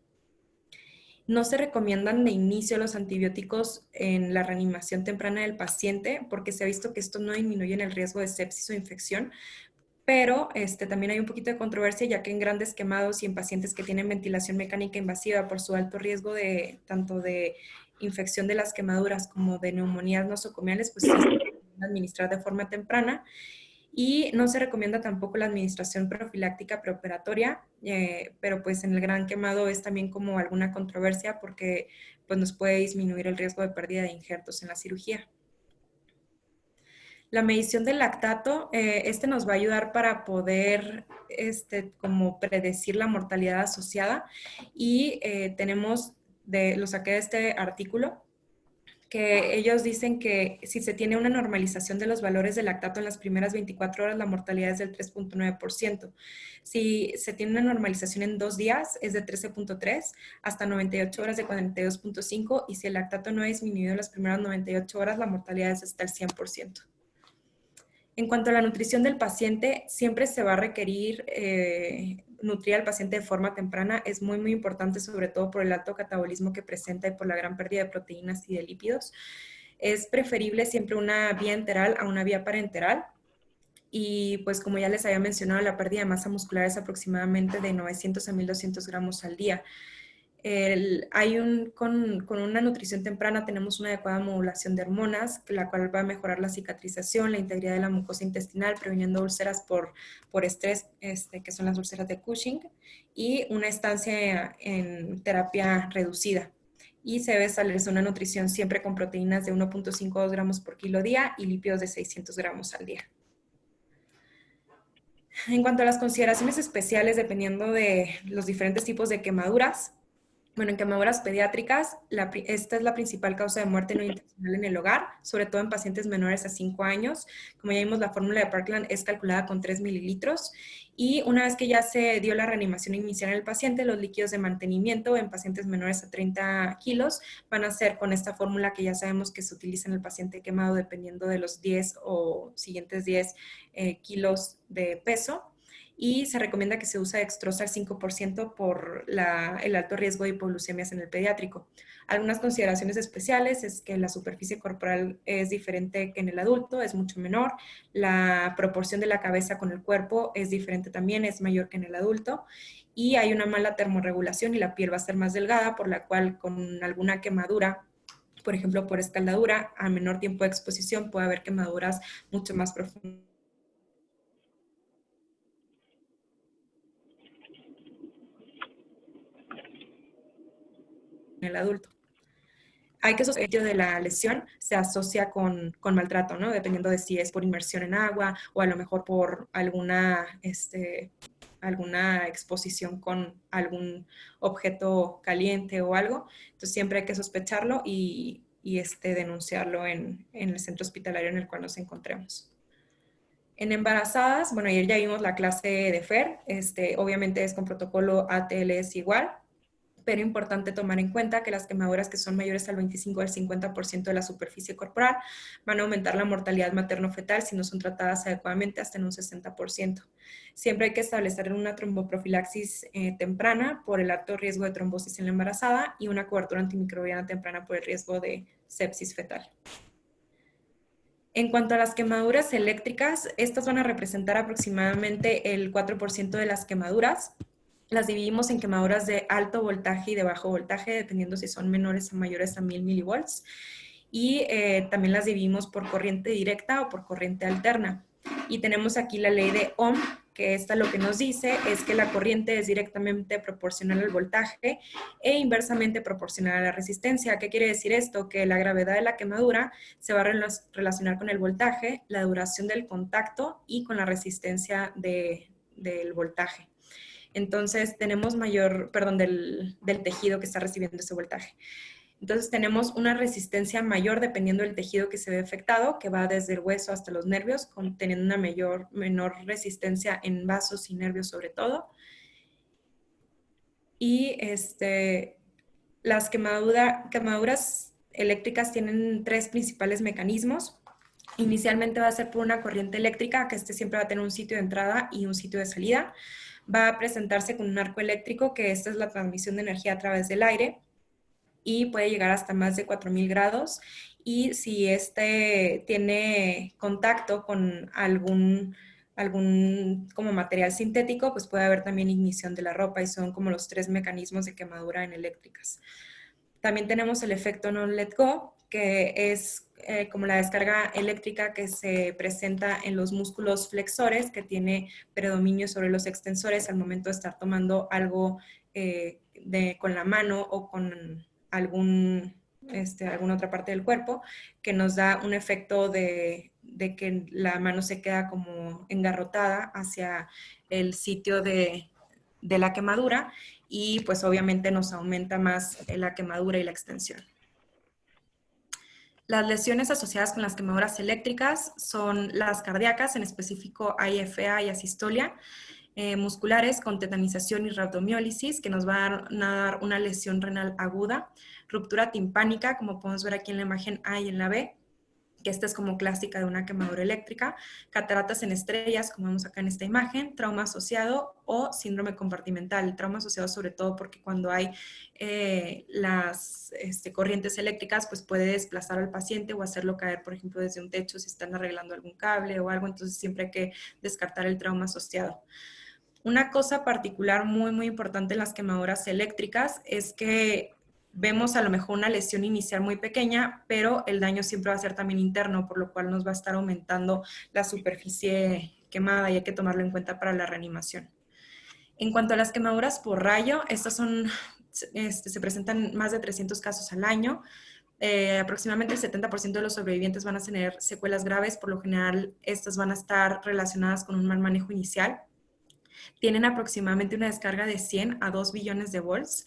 No se recomiendan de inicio los antibióticos en la reanimación temprana del paciente, porque se ha visto que esto no disminuye el riesgo de sepsis o infección, pero también hay un poquito de controversia, ya que en grandes quemados y en pacientes que tienen ventilación mecánica invasiva por su alto riesgo de tanto de infección de las quemaduras como de neumonías nosocomiales, pues sí se recomienda administrar de forma temprana. Y no se recomienda tampoco la administración profiláctica preoperatoria, pero pues en el gran quemado es también como alguna controversia, porque pues nos puede disminuir el riesgo de pérdida de injertos en la cirugía. La medición del lactato, nos va a ayudar para poder como predecir la mortalidad asociada, y lo saqué de este artículo, que ellos dicen que si se tiene una normalización de los valores de lactato en las primeras 24 horas, la mortalidad es del 3.9%. Si se tiene una normalización en 2 días, es de 13.3, hasta 98 horas de 42.5, y si el lactato no ha disminuido en las primeras 98 horas, la mortalidad es hasta el 100%. En cuanto a la nutrición del paciente, siempre se va a requerir nutrir al paciente de forma temprana. Es muy, muy importante, sobre todo por el alto catabolismo que presenta y por la gran pérdida de proteínas y de lípidos. Es preferible siempre una vía enteral a una vía parenteral. Y pues como ya les había mencionado, la pérdida de masa muscular es aproximadamente de 900 a 1200 gramos al día. Con una nutrición temprana tenemos una adecuada modulación de hormonas, la cual va a mejorar la cicatrización, la integridad de la mucosa intestinal, previniendo úlceras por estrés, que son las úlceras de Cushing, y una estancia en terapia reducida. Y se debe establecer una nutrición siempre con proteínas de 1.52 gramos por kilo día y lípidos de 600 gramos al día. En cuanto a las consideraciones especiales, dependiendo de los diferentes tipos de quemaduras, bueno, en quemaduras pediátricas, esta es la principal causa de muerte no intencional en el hogar, sobre todo en pacientes menores a 5 años. Como ya vimos, la fórmula de Parkland es calculada con 3 mililitros, y una vez que ya se dio la reanimación inicial en el paciente, los líquidos de mantenimiento en pacientes menores a 30 kilos van a ser con esta fórmula que ya sabemos que se utiliza en el paciente quemado, dependiendo de los 10 o siguientes 10 kilos de peso. Y se recomienda que se use dextrosa al 5% por el alto riesgo de hipoglucemias en el pediátrico. Algunas consideraciones especiales es que la superficie corporal es diferente que en el adulto, es mucho menor. La proporción de la cabeza con el cuerpo es diferente también, es mayor que en el adulto. Y hay una mala termorregulación y la piel va a ser más delgada, por la cual con alguna quemadura, por ejemplo por escaldadura, a menor tiempo de exposición puede haber quemaduras mucho más profundas en el adulto. Hay que sospechar de la lesión se asocia con maltrato, ¿no? Dependiendo de si es por inmersión en agua o a lo mejor por alguna alguna exposición con algún objeto caliente o algo. Entonces siempre hay que sospecharlo y denunciarlo en el centro hospitalario en el cual nos encontremos. En embarazadas, bueno, ayer ya vimos la clase de FER, obviamente es con protocolo ATLS igual, pero importante tomar en cuenta que las quemaduras que son mayores al 25 al 50% de la superficie corporal van a aumentar la mortalidad materno-fetal si no son tratadas adecuadamente hasta en un 60%. Siempre hay que establecer una tromboprofilaxis temprana por el alto riesgo de trombosis en la embarazada y una cobertura antimicrobiana temprana por el riesgo de sepsis fetal. En cuanto a las quemaduras eléctricas, estas van a representar aproximadamente el 4% de las quemaduras. Las dividimos en quemaduras de alto voltaje y de bajo voltaje, dependiendo si son menores o mayores a 1000 milivolts. Y también las dividimos por corriente directa o por corriente alterna. Y tenemos aquí la ley de Ohm, que esta lo que nos dice es que la corriente es directamente proporcional al voltaje e inversamente proporcional a la resistencia. ¿Qué quiere decir esto? Que la gravedad de la quemadura se va a relacionar con el voltaje, la duración del contacto y con la resistencia del voltaje. Entonces tenemos del tejido que está recibiendo ese voltaje. Entonces tenemos una resistencia mayor dependiendo del tejido que se ve afectado, que va desde el hueso hasta los nervios, teniendo una menor resistencia en vasos y nervios sobre todo. Y las quemaduras eléctricas tienen 3 principales mecanismos. Inicialmente va a ser por una corriente eléctrica, que siempre va a tener un sitio de entrada y un sitio de salida. Va a presentarse con un arco eléctrico, que esta es la transmisión de energía a través del aire, y puede llegar hasta más de 4000 grados. Y si tiene contacto con algún como material sintético, pues puede haber también ignición de la ropa, y son como los 3 mecanismos de quemadura en eléctricas. También tenemos el efecto non-let-go, que es como la descarga eléctrica que se presenta en los músculos flexores, que tiene predominio sobre los extensores al momento de estar tomando algo con la mano o con alguna otra parte del cuerpo, que nos da un efecto de que la mano se queda como engarrotada hacia el sitio de la quemadura, y pues obviamente nos aumenta más la quemadura y la extensión. Las lesiones asociadas con las quemaduras eléctricas son las cardíacas, en específico AFA y asistolia, musculares con tetanización y rhabdomiólisis, que nos van a dar una lesión renal aguda, ruptura timpánica, como podemos ver aquí en la imagen A y en la B, que esta es como clásica de una quemadura eléctrica, cataratas en estrellas, como vemos acá en esta imagen, trauma asociado o síndrome compartimental. El trauma asociado sobre todo porque cuando hay las corrientes eléctricas, pues puede desplazar al paciente o hacerlo caer, por ejemplo, desde un techo si están arreglando algún cable o algo, entonces siempre hay que descartar el trauma asociado. Una cosa particular muy, muy importante en las quemaduras eléctricas es que vemos a lo mejor una lesión inicial muy pequeña, pero el daño siempre va a ser también interno, por lo cual nos va a estar aumentando la superficie quemada y hay que tomarlo en cuenta para la reanimación. En cuanto a las quemaduras por rayo, estas se presentan más de 300 casos al año. Aproximadamente el 70% de los sobrevivientes van a tener secuelas graves. Por lo general, estas van a estar relacionadas con un mal manejo inicial. Tienen aproximadamente una descarga de 100 a 2 billones de volts.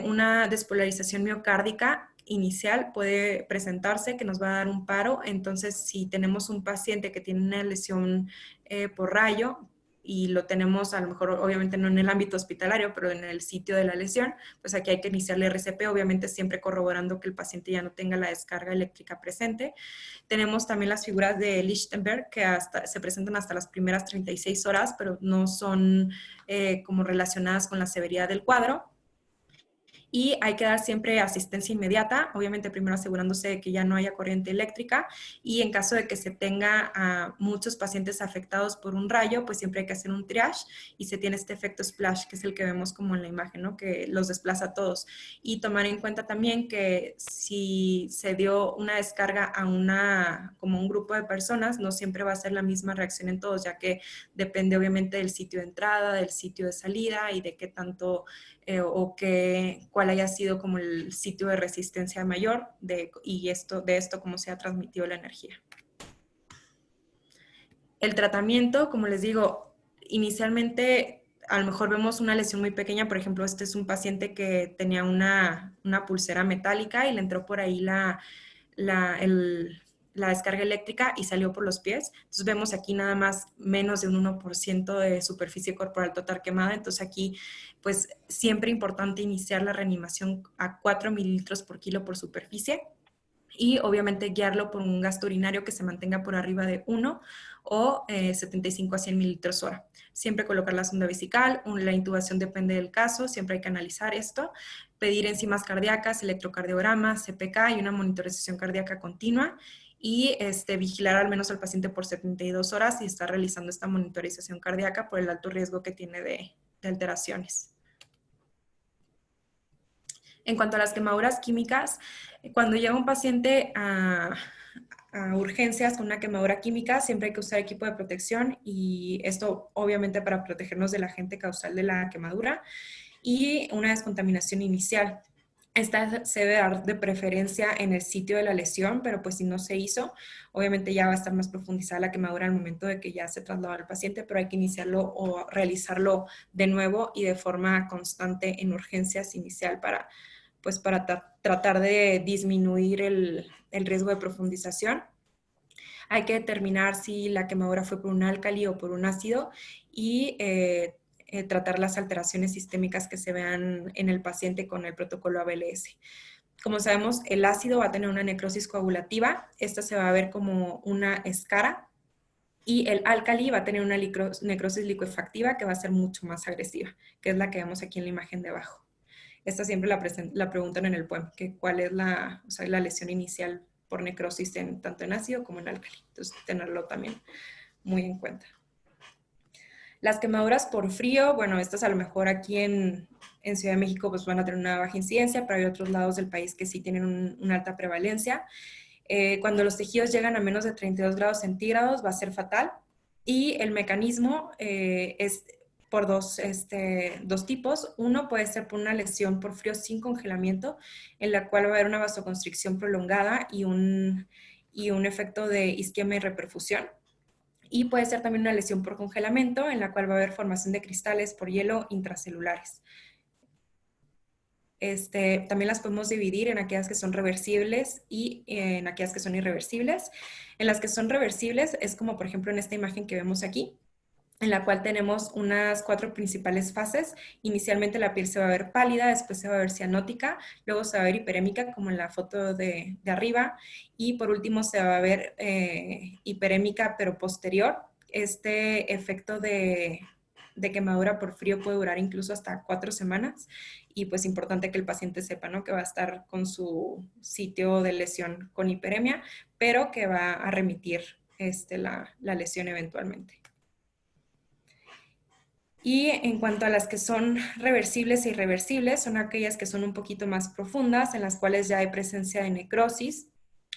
Una despolarización miocárdica inicial puede presentarse, que nos va a dar un paro. Entonces, si tenemos un paciente que tiene una lesión por rayo y lo tenemos a lo mejor, obviamente no en el ámbito hospitalario, pero en el sitio de la lesión, pues aquí hay que iniciarle RCP, obviamente siempre corroborando que el paciente ya no tenga la descarga eléctrica presente. Tenemos también las figuras de Lichtenberg, que se presentan hasta las primeras 36 horas, pero no son como relacionadas con la severidad del cuadro. Y hay que dar siempre asistencia inmediata, obviamente primero asegurándose de que ya no haya corriente eléctrica, y en caso de que se tenga a muchos pacientes afectados por un rayo, pues siempre hay que hacer un triage y se tiene este efecto splash, que es el que vemos como en la imagen, ¿no? Que los desplaza a todos. Y tomar en cuenta también que si se dio una descarga a como un grupo de personas, no siempre va a ser la misma reacción en todos, ya que depende obviamente del sitio de entrada, del sitio de salida y de qué tanto cuál haya sido como el sitio de resistencia mayor y de esto cómo se ha transmitido la energía. El tratamiento, como les digo, inicialmente a lo mejor vemos una lesión muy pequeña. Por ejemplo, este es un paciente que tenía una pulsera metálica y le entró por ahí la descarga eléctrica y salió por los pies. Entonces vemos aquí nada más menos de un 1% de superficie corporal total quemada. Entonces aquí, pues siempre importante iniciar la reanimación a 4 mililitros por kilo por superficie y obviamente guiarlo por un gasto urinario que se mantenga por arriba de 1 o 75 a 100 mililitros hora. Siempre colocar la sonda vesical, la intubación depende del caso, siempre hay que analizar esto, pedir enzimas cardíacas, electrocardiograma, CPK y una monitorización cardíaca continua y vigilar al menos al paciente por 72 horas y estar realizando esta monitorización cardíaca por el alto riesgo que tiene de alteraciones. En cuanto a las quemaduras químicas, cuando llega un paciente a urgencias con una quemadura química, siempre hay que usar equipo de protección y esto obviamente para protegernos del agente causal de la quemadura y una descontaminación inicial. Esta se debe dar de preferencia en el sitio de la lesión, pero pues si no se hizo, obviamente ya va a estar más profundizada la quemadura al momento de que ya se trasladó al paciente, pero hay que iniciarlo o realizarlo de nuevo y de forma constante en urgencias inicial para tratar de disminuir el riesgo de profundización. Hay que determinar si la quemadura fue por un álcali o por un ácido y tratar las alteraciones sistémicas que se vean en el paciente con el protocolo ABLS. Como sabemos, el ácido va a tener una necrosis coagulativa. Esta se va a ver como una escara. Y el álcali va a tener una necrosis licuefactiva que va a ser mucho más agresiva, que es la que vemos aquí en la imagen de abajo. Esta siempre la preguntan en el POEM, que cuál es la lesión inicial por necrosis tanto en ácido como en álcali. Entonces, tenerlo también muy en cuenta. Las quemaduras por frío, bueno, estas a lo mejor aquí en Ciudad de México pues van a tener una baja incidencia, pero hay otros lados del país que sí tienen una alta prevalencia. Cuando los tejidos llegan a menos de 32 grados centígrados va a ser fatal y el mecanismo es por dos tipos. Uno puede ser por una lesión por frío sin congelamiento, en la cual va a haber una vasoconstricción prolongada y un efecto de isquemia y reperfusión. Y puede ser también una lesión por congelamiento, en la cual va a haber formación de cristales por hielo intracelulares. También las podemos dividir en aquellas que son reversibles y en aquellas que son irreversibles. En las que son reversibles es como por ejemplo en esta imagen que vemos aquí, en la cual tenemos unas 4 principales fases. Inicialmente la piel se va a ver pálida, después se va a ver cianótica, luego se va a ver hiperémica como en la foto de arriba y por último se va a ver hiperémica pero posterior. Este efecto de quemadura por frío puede durar incluso hasta 4 semanas y pues importante que el paciente sepa, ¿no?, que va a estar con su sitio de lesión con hiperemia, pero que va a remitir la lesión eventualmente. Y en cuanto a las que son reversibles e irreversibles, son aquellas que son un poquito más profundas, en las cuales ya hay presencia de necrosis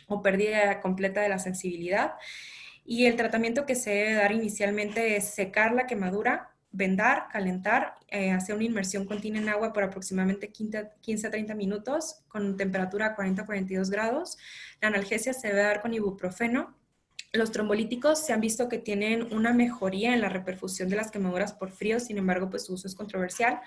o pérdida completa de la sensibilidad. Y el tratamiento que se debe dar inicialmente es secar la quemadura, vendar, calentar, hacer una inmersión continua en agua por aproximadamente 15 a 30 minutos con temperatura a 40 a 42 grados. La analgesia se debe dar con ibuprofeno. Los trombolíticos se han visto que tienen una mejoría en la reperfusión de las quemaduras por frío, sin embargo, pues su uso es controversial.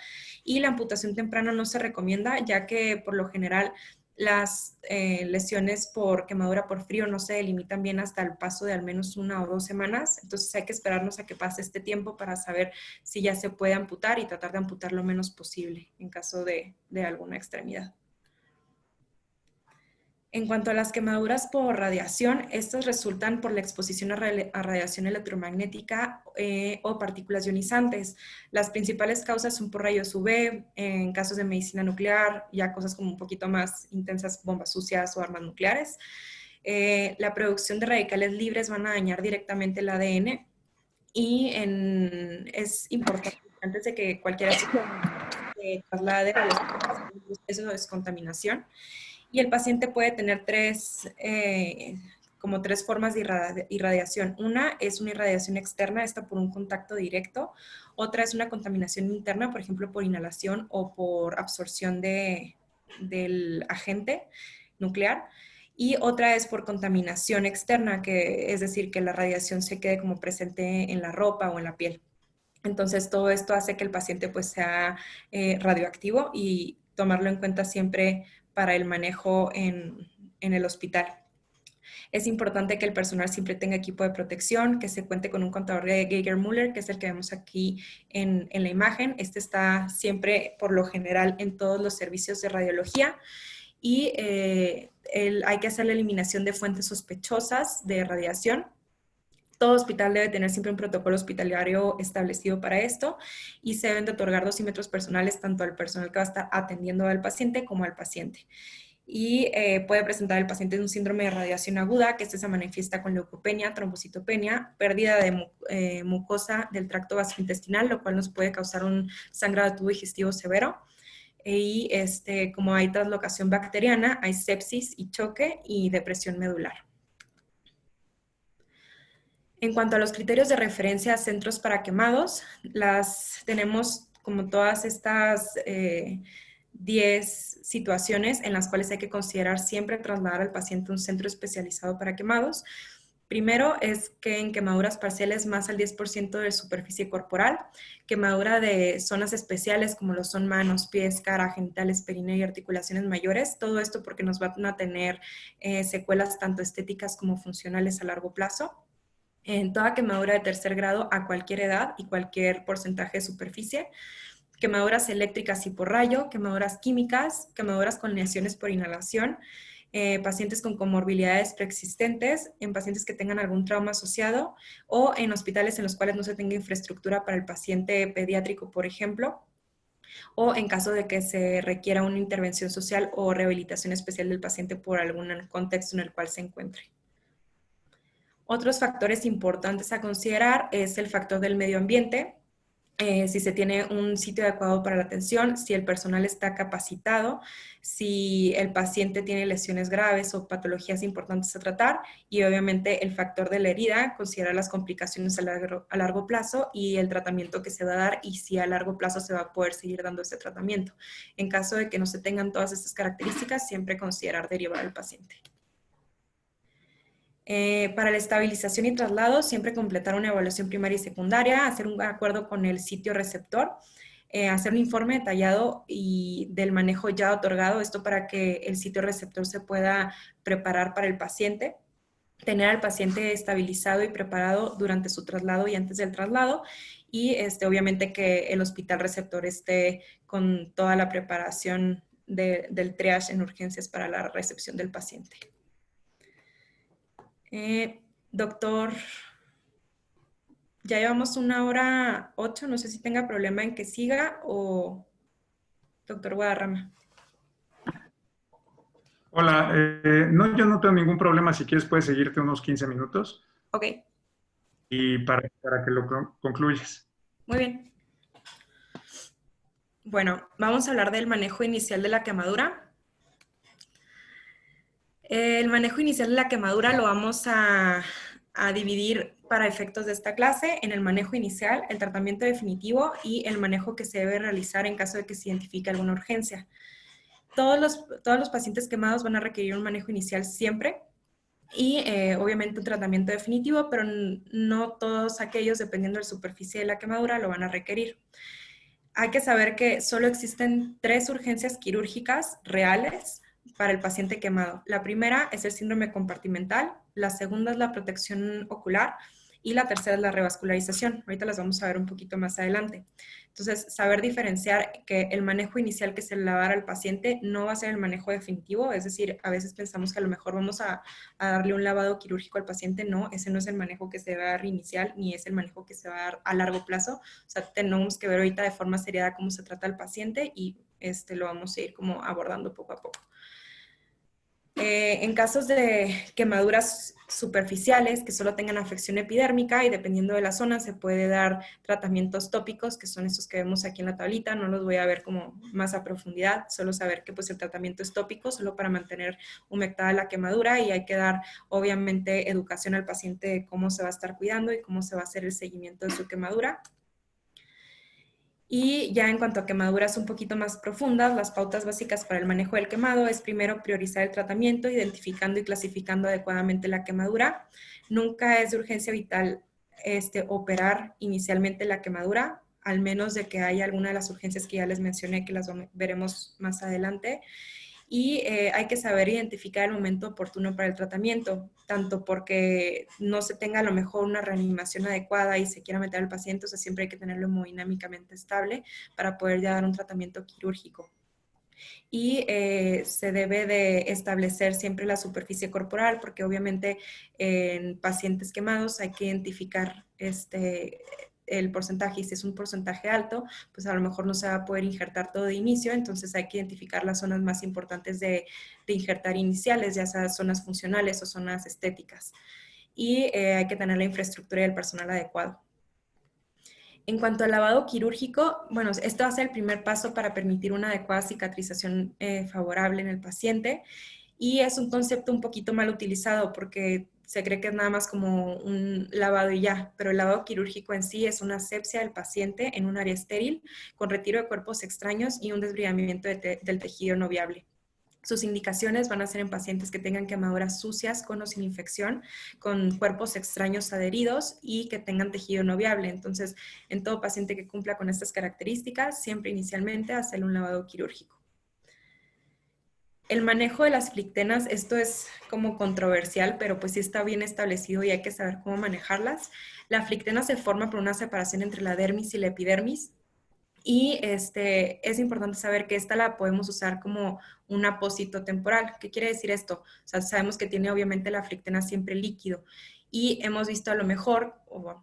Y la amputación temprana no se recomienda, ya que por lo general las lesiones por quemadura por frío no se delimitan bien hasta el paso de al menos 1 o 2 semanas. Entonces hay que esperarnos a que pase este tiempo para saber si ya se puede amputar y tratar de amputar lo menos posible en caso de alguna extremidad. En cuanto a las quemaduras por radiación, estas resultan por la exposición a radiación electromagnética o partículas ionizantes. Las principales causas son por rayos UV, en casos de medicina nuclear, ya cosas como un poquito más intensas, bombas sucias o armas nucleares. La producción de radicales libres van a dañar directamente el ADN y es importante antes de que cualquiera se traslade a los procesos de descontaminación. Y el paciente puede tener como tres formas de irradiación. Una es una irradiación externa, esta por un contacto directo. Otra es una contaminación interna, por ejemplo, por inhalación o por absorción del agente nuclear. Y otra es por contaminación externa, que es decir, que la radiación se quede como presente en la ropa o en la piel. Entonces, todo esto hace que el paciente pues sea radioactivo y tomarlo en cuenta siempre para el manejo en el hospital. Es importante que el personal siempre tenga equipo de protección, que se cuente con un contador de Geiger-Müller, que es el que vemos aquí en la imagen. Este está siempre, por lo general, en todos los servicios de radiología. Y hay que hacer la eliminación de fuentes sospechosas de radiación. Todo hospital debe tener siempre un protocolo hospitalario establecido para esto y se deben de otorgar dosímetros personales tanto al personal que va a estar atendiendo al paciente como al paciente. Y puede presentar el paciente un síndrome de radiación aguda, que este se manifiesta con leucopenia, trombocitopenia, pérdida de mucosa del tracto gastrointestinal, lo cual nos puede causar un sangrado de tubo digestivo severo. Y como hay translocación bacteriana, hay sepsis y choque y depresión medular. En cuanto a los criterios de referencia a centros para quemados, tenemos como todas estas 10 situaciones en las cuales hay que considerar siempre trasladar al paciente a un centro especializado para quemados. Primero es que en quemaduras parciales más al 10% de superficie corporal, quemadura de zonas especiales como lo son manos, pies, cara, genitales, perineo y articulaciones mayores, todo esto porque nos van a tener secuelas tanto estéticas como funcionales a largo plazo. En toda quemadura de tercer grado a cualquier edad y cualquier porcentaje de superficie, quemaduras eléctricas y por rayo, quemaduras químicas, quemaduras con lesiones por inhalación, pacientes con comorbilidades preexistentes, en pacientes que tengan algún trauma asociado o en hospitales en los cuales no se tenga infraestructura para el paciente pediátrico, por ejemplo, o en caso de que se requiera una intervención social o rehabilitación especial del paciente por algún contexto en el cual se encuentre. Otros factores importantes a considerar es el factor del medio ambiente, si se tiene un sitio adecuado para la atención, si el personal está capacitado, si el paciente tiene lesiones graves o patologías importantes a tratar y obviamente el factor de la herida, considerar las complicaciones a largo plazo y el tratamiento que se va a dar y si a largo plazo se va a poder seguir dando ese tratamiento. En caso de que no se tengan todas estas características, siempre considerar derivar al paciente. Para la estabilización y traslado, siempre completar una evaluación primaria y secundaria, hacer un acuerdo con el sitio receptor, hacer un informe detallado y del manejo ya otorgado, esto para que el sitio receptor se pueda preparar para el paciente, tener al paciente estabilizado y preparado durante su traslado y antes del traslado, y obviamente que el hospital receptor esté con toda la preparación del triage en urgencias para la recepción del paciente. Doctor, ya llevamos 1:08, no sé si tenga problema en que siga o doctor Guadarrama. Hola, no, yo no tengo ningún problema, si quieres puedes seguirte unos 15 minutos. Ok. Y para que lo concluyas. Muy bien. Bueno, vamos a hablar del manejo inicial de la quemadura. El manejo inicial de la quemadura lo vamos a dividir para efectos de esta clase en el manejo inicial, el tratamiento definitivo y el manejo que se debe realizar en caso de que se identifique alguna urgencia. Todos los pacientes quemados van a requerir un manejo inicial siempre y obviamente un tratamiento definitivo, pero no todos aquellos, dependiendo de la superficie de la quemadura, lo van a requerir. Hay que saber que solo existen 3 urgencias quirúrgicas reales para el paciente quemado. La primera es el síndrome compartimental, la segunda es la protección ocular y la tercera es la revascularización. Ahorita las vamos a ver un poquito más adelante. Entonces, saber diferenciar que el manejo inicial que se le va a dar al paciente no va a ser el manejo definitivo, es decir, a veces pensamos que a lo mejor vamos a darle un lavado quirúrgico al paciente, no, ese no es el manejo que se va a dar inicial, ni es el manejo que se va a dar a largo plazo. O sea, tenemos que ver ahorita de forma seriada cómo se trata al paciente y lo vamos a ir como abordando poco a poco. En casos de quemaduras superficiales que solo tengan afección epidérmica y dependiendo de la zona se puede dar tratamientos tópicos, que son estos que vemos aquí en la tablita. No los voy a ver como más a profundidad, solo saber que pues el tratamiento es tópico, solo para mantener humectada la quemadura, y hay que dar obviamente educación al paciente de cómo se va a estar cuidando y cómo se va a hacer el seguimiento de su quemadura. Y ya en cuanto a quemaduras un poquito más profundas, las pautas básicas para el manejo del quemado es primero priorizar el tratamiento, identificando y clasificando adecuadamente la quemadura. Nunca es de urgencia vital operar inicialmente la quemadura, al menos de que haya alguna de las urgencias que ya les mencioné, que las veremos más adelante. Y hay que saber identificar el momento oportuno para el tratamiento, tanto porque no se tenga a lo mejor una reanimación adecuada y se quiera meter al paciente, o sea, siempre hay que tenerlo hemodinámicamente estable para poder ya dar un tratamiento quirúrgico. Y se debe de establecer siempre la superficie corporal, porque obviamente en pacientes quemados hay que identificar el porcentaje, y si es un porcentaje alto, pues a lo mejor no se va a poder injertar todo de inicio, entonces hay que identificar las zonas más importantes de injertar iniciales, ya sea zonas funcionales o zonas estéticas. Y hay que tener la infraestructura y el personal adecuado. En cuanto al lavado quirúrgico, bueno, este va a ser el primer paso para permitir una adecuada cicatrización favorable en el paciente, y es un concepto un poquito mal utilizado porque se cree que es nada más como un lavado y ya, pero el lavado quirúrgico en sí es una asepsia del paciente en un área estéril con retiro de cuerpos extraños y un desbridamiento del tejido no viable. Sus indicaciones van a ser en pacientes que tengan quemaduras sucias con o sin infección, con cuerpos extraños adheridos y que tengan tejido no viable. Entonces, en todo paciente que cumpla con estas características, siempre inicialmente hacerle un lavado quirúrgico. El manejo de las flictenas, esto es como controversial, pero pues sí está bien establecido y hay que saber cómo manejarlas. La flictena se forma por una separación entre la dermis y la epidermis. Y es importante saber que esta la podemos usar como un apósito temporal. ¿Qué quiere decir esto? O sea, sabemos que tiene obviamente la flictena siempre líquido. Y hemos visto a lo mejor, o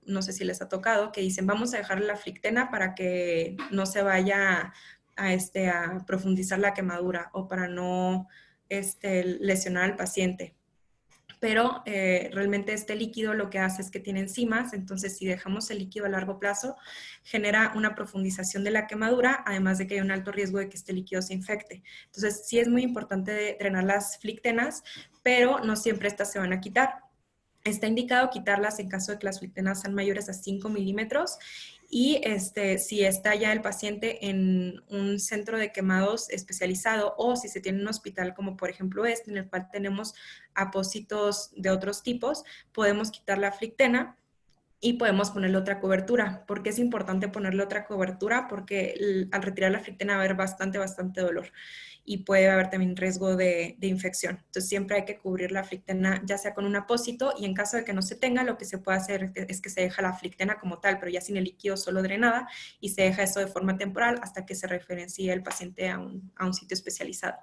no sé si les ha tocado, que dicen, vamos a dejarle la flictena para que no se vaya a profundizar la quemadura o para no lesionar al paciente. Pero realmente este líquido lo que hace es que tiene enzimas, entonces si dejamos el líquido a largo plazo, genera una profundización de la quemadura, además de que hay un alto riesgo de que este líquido se infecte. Entonces sí es muy importante drenar las flictenas, pero no siempre estas se van a quitar. Está indicado quitarlas en caso de que las flictenas sean mayores a 5 milímetros y si está ya el paciente en un centro de quemados especializado o si se tiene un hospital como por ejemplo en el cual tenemos apósitos de otros tipos, podemos quitar la flictena y podemos ponerle otra cobertura. ¿Por qué es importante ponerle otra cobertura? Porque al retirar la flictena va a haber bastante dolor y puede haber también riesgo de infección. Entonces siempre hay que cubrir la flictena ya sea con un apósito, y en caso de que no se tenga, lo que se puede hacer es que se deja la flictena como tal, pero ya sin el líquido solo drenada, y se deja eso de forma temporal hasta que se referencie el paciente a un sitio especializado.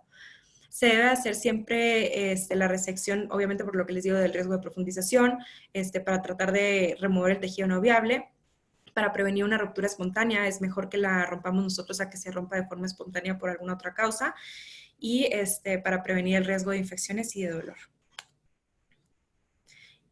Se debe hacer siempre la resección, obviamente por lo que les digo del riesgo de profundización, para tratar de remover el tejido no viable. Para prevenir una ruptura espontánea es mejor que la rompamos nosotros a que se rompa de forma espontánea por alguna otra causa, y para prevenir el riesgo de infecciones y de dolor.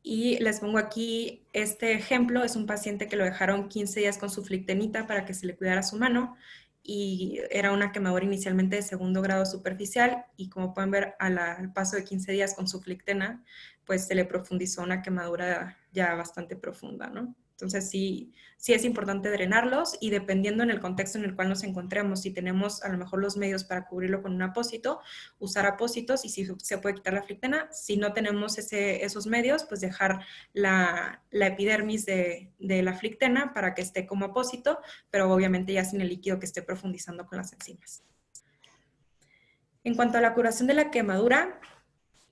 Y les pongo aquí este ejemplo, es un paciente que lo dejaron 15 días con su flictenita para que se le cuidara su mano, y era una quemadura inicialmente de segundo grado superficial, y como pueden ver al paso de 15 días con su flictena, pues se le profundizó una quemadura ya bastante profunda, ¿no? Entonces sí es importante drenarlos, y dependiendo en el contexto en el cual nos encontremos, si tenemos a lo mejor los medios para cubrirlo con un apósito, usar apósitos, y si se puede quitar la flictena. Si no tenemos esos medios, pues dejar la epidermis de la flictena para que esté como apósito, pero obviamente ya sin el líquido que esté profundizando con las enzimas. En cuanto a la curación de la quemadura,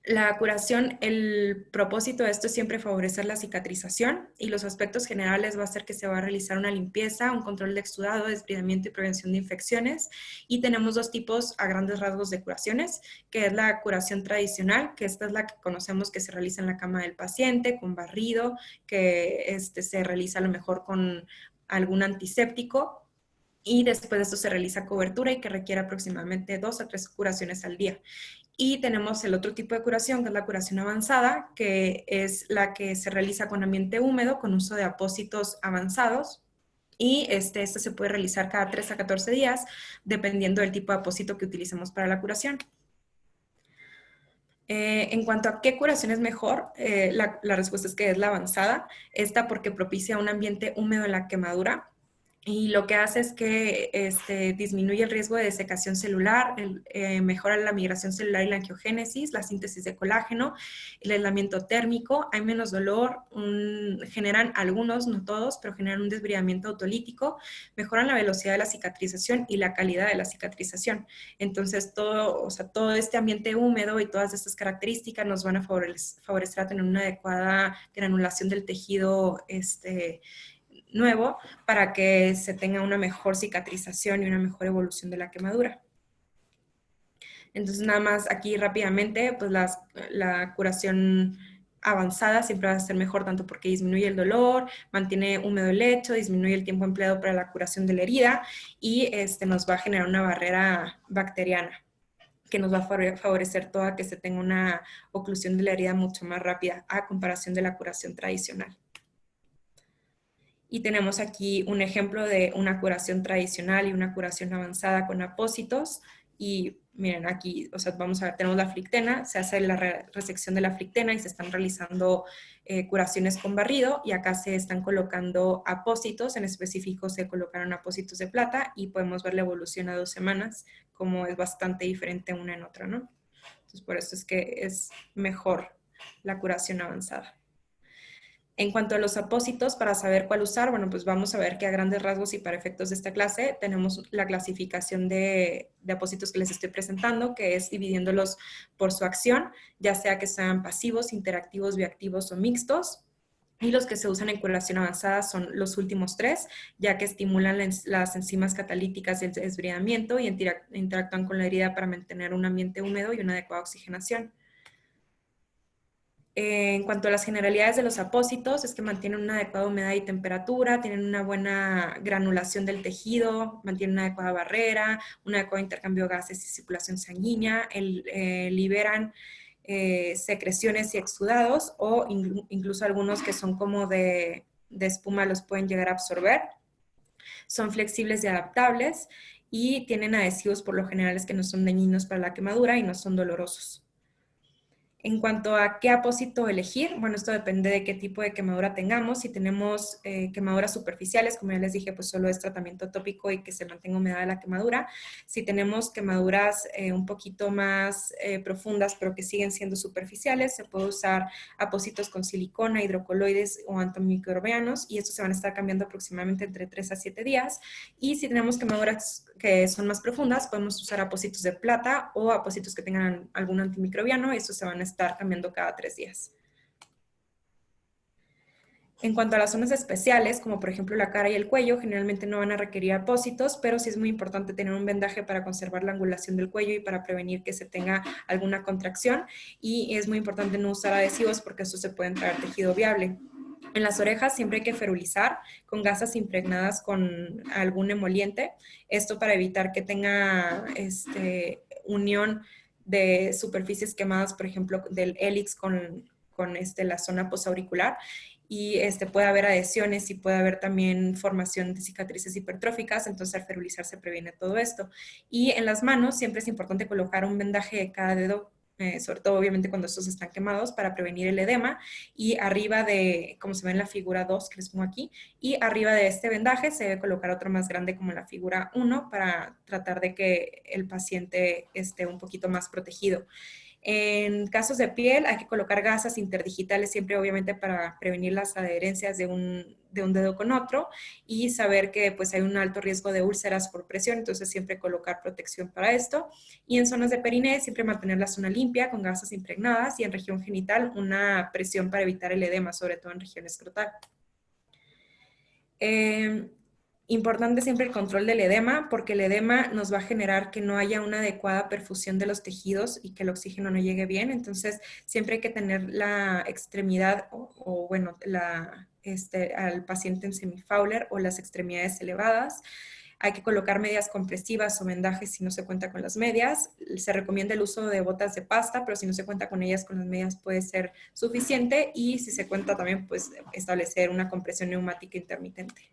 la curación, el propósito de esto es siempre favorecer la cicatrización, y los aspectos generales va a ser que se va a realizar una limpieza, un control de exudado, desbridamiento y prevención de infecciones. Y tenemos dos tipos a grandes rasgos de curaciones, que es la curación tradicional, que esta es la que conocemos que se realiza en la cama del paciente, con barrido, que se realiza a lo mejor con algún antiséptico, y después de esto se realiza cobertura y que requiere aproximadamente 2 a 3 curaciones al día. Y tenemos el otro tipo de curación, que es la curación avanzada, que es la que se realiza con ambiente húmedo, con uso de apósitos avanzados. Y este se puede realizar cada 3 a 14 días, dependiendo del tipo de apósito que utilicemos para la curación. En cuanto a qué curación es mejor, la respuesta es que es la avanzada. Esta porque propicia un ambiente húmedo en la quemadura. y lo que hace es que disminuye el riesgo de desecación celular, mejora la migración celular y la angiogénesis, la síntesis de colágeno, el aislamiento térmico, hay menos dolor, generan algunos, no todos, pero generan un desbridamiento autolítico, mejoran la velocidad de la cicatrización y la calidad de la cicatrización. Entonces, todo este ambiente húmedo y todas estas características nos van a favorecer a tener una adecuada granulación del tejido nuevo para que se tenga una mejor cicatrización y una mejor evolución de la quemadura. Entonces, nada más aquí rápidamente, pues la curación avanzada siempre va a ser mejor, tanto porque disminuye el dolor, mantiene húmedo el lecho, disminuye el tiempo empleado para la curación de la herida y nos va a generar una barrera bacteriana que nos va a favorecer toda que se tenga una oclusión de la herida mucho más rápida a comparación de la curación tradicional. Y tenemos aquí un ejemplo de una curación tradicional y una curación avanzada con apósitos. Y miren aquí, o sea, vamos a ver, tenemos la flictena, se hace la resección de la flictena y se están realizando curaciones con barrido. Y acá se están colocando apósitos, en específico se colocaron apósitos de plata y podemos ver la evolución a 2 semanas, como es bastante diferente una en otra, ¿no? Entonces, por eso es que es mejor la curación avanzada. En cuanto a los apósitos, para saber cuál usar, bueno, pues vamos a ver que a grandes rasgos y para efectos de esta clase tenemos la clasificación de apósitos que les estoy presentando, que es dividiéndolos por su acción, ya sea que sean pasivos, interactivos, bioactivos o mixtos. Y los que se usan en curación avanzada son los últimos 3, ya que estimulan las enzimas catalíticas del desbridamiento y interactúan con la herida para mantener un ambiente húmedo y una adecuada oxigenación. En cuanto a las generalidades de los apósitos, es que mantienen una adecuada humedad y temperatura, tienen una buena granulación del tejido, mantienen una adecuada barrera, un adecuado intercambio de gases y circulación sanguínea, liberan secreciones y exudados o incluso algunos que son como de espuma los pueden llegar a absorber. Son flexibles y adaptables y tienen adhesivos por lo general que no son dañinos para la quemadura y no son dolorosos. En cuanto a qué apósito elegir, bueno, esto depende de qué tipo de quemadura tengamos. Si tenemos quemaduras superficiales, como ya les dije, pues solo es tratamiento tópico y que se mantenga humedad de la quemadura. Si tenemos quemaduras un poquito más profundas, pero que siguen siendo superficiales, se puede usar apósitos con silicona, hidrocoloides o antimicrobianos, y estos se van a estar cambiando aproximadamente entre 3 a 7 días. Y si tenemos quemaduras que son más profundas, podemos usar apósitos de plata o apósitos que tengan algún antimicrobiano, y estos se van a estar cambiando cada 3 días. En cuanto a las zonas especiales, como por ejemplo la cara y el cuello, generalmente no van a requerir apósitos, pero sí es muy importante tener un vendaje para conservar la angulación del cuello y para prevenir que se tenga alguna contracción. Y es muy importante no usar adhesivos porque estos se pueden traer tejido viable. En las orejas siempre hay que ferulizar con gasas impregnadas con algún emoliente, esto para evitar que tenga unión de superficies quemadas, por ejemplo, del hélix con la zona posauricular, y puede haber adhesiones y puede haber también formación de cicatrices hipertróficas, entonces al ferulizar se previene todo esto. Y en las manos siempre es importante colocar un vendaje de cada dedo, sobre todo obviamente cuando estos están quemados, para prevenir el edema, y arriba de, como se ve en la figura 2 que les pongo aquí, y arriba de este vendaje se debe colocar otro más grande como en la figura 1 para tratar de que el paciente esté un poquito más protegido. En casos de piel hay que colocar gasas interdigitales siempre obviamente para prevenir las adherencias de un dedo con otro, y saber que pues hay un alto riesgo de úlceras por presión, entonces siempre colocar protección para esto. Y en zonas de periné siempre mantener la zona limpia con gasas impregnadas, y en región genital una presión para evitar el edema, sobre todo en región escrotal. Importante siempre el control del edema, porque el edema nos va a generar que no haya una adecuada perfusión de los tejidos y que el oxígeno no llegue bien. Entonces, siempre hay que tener la extremidad al paciente en semifowler o las extremidades elevadas. Hay que colocar medias compresivas o vendajes si no se cuenta con las medias. Se recomienda el uso de botas de pasta, pero si no se cuenta con ellas, con las medias puede ser suficiente. Y si se cuenta también, pues establecer una compresión neumática intermitente.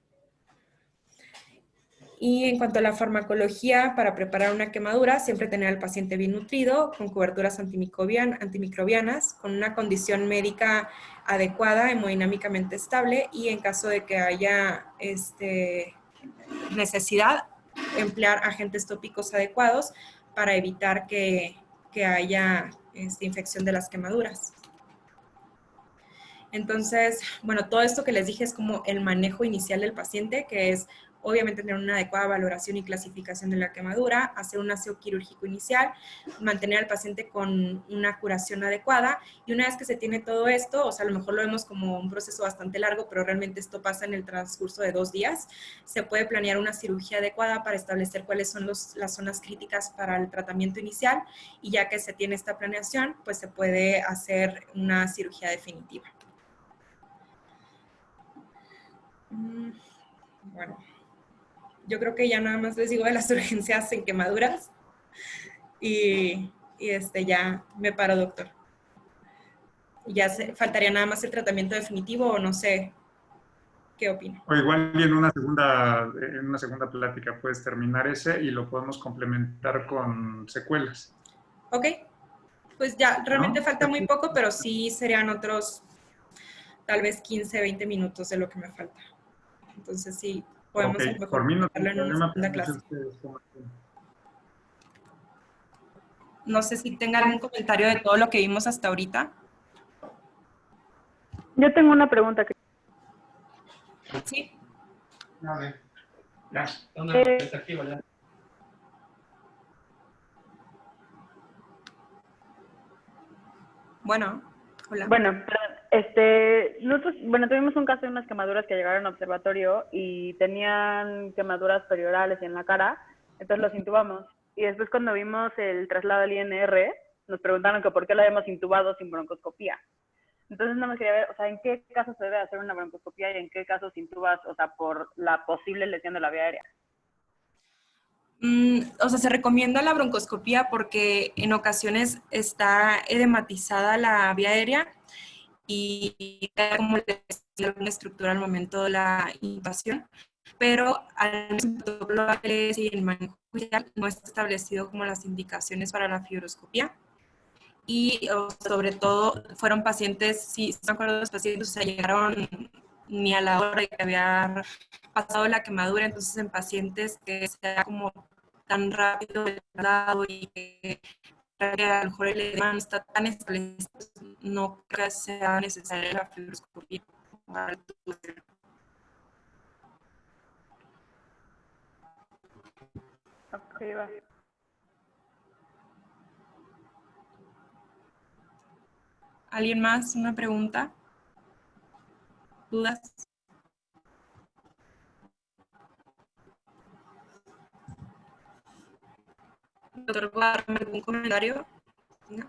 Y en cuanto a la farmacología, para preparar una quemadura, siempre tener al paciente bien nutrido, con coberturas antimicrobianas, con una condición médica adecuada, hemodinámicamente estable, y en caso de que haya necesidad, emplear agentes tópicos adecuados para evitar que haya infección de las quemaduras. Entonces, bueno, todo esto que les dije es como el manejo inicial del paciente, que es obviamente tener una adecuada valoración y clasificación de la quemadura, hacer un aseo quirúrgico inicial, mantener al paciente con una curación adecuada, y una vez que se tiene todo esto, o sea, a lo mejor lo vemos como un proceso bastante largo, pero realmente esto pasa en el transcurso de 2 días, se puede planear una cirugía adecuada para establecer cuáles son las zonas críticas para el tratamiento inicial, y ya que se tiene esta planeación, pues se puede hacer una cirugía definitiva. Bueno, yo creo que ya nada más les digo de las urgencias en quemaduras y ya me paro, doctor. Ya faltaría nada más el tratamiento definitivo o no sé qué opino. O igual y en una segunda plática puedes terminar ese y lo podemos complementar con secuelas. Ok, pues ya realmente ¿No? falta muy poco, pero sí serían otros tal vez 15, 20 minutos de lo que me falta. Entonces sí, podemos Ok, a lo por mejor mí no tengo hacerlo en una problema, segunda pero no sé clase. ustedes cómo estén. No sé si tenga algún comentario de todo lo que vimos hasta ahorita. Yo tengo una pregunta. Sí. Ya, está aquí, ¿verdad? Bueno, hola. Bueno, nosotros, tuvimos un caso de unas quemaduras que llegaron al observatorio y tenían quemaduras periorales en la cara, entonces los intubamos. Y después cuando vimos el traslado al INR, nos preguntaron que por qué lo habíamos intubado sin broncoscopía. Entonces no me quería ver, o sea, ¿en qué casos se debe hacer una broncoscopía y en qué casos intubas, o sea, por la posible lesión de la vía aérea? O sea, se recomienda la broncoscopía porque en ocasiones está edematizada la vía aérea y da como alguna estructura al momento de la intubación, pero al protocolo y el manejo no está establecido como las indicaciones para la fibroscopía. Y sobre todo fueron pacientes, sí, me acuerdo de los pacientes, o sea, llegaron ni a la hora de que había pasado la quemadura, entonces en pacientes que sea como tan rápido el traslado y que a lo mejor el edema no está tan establecido, no creo que sea necesaria la fibroscopía. Ok, va. ¿Alguien más? ¿Una pregunta? ¿Dudas? ¿Doctor, ¿puedo darme algún comentario? ¿No?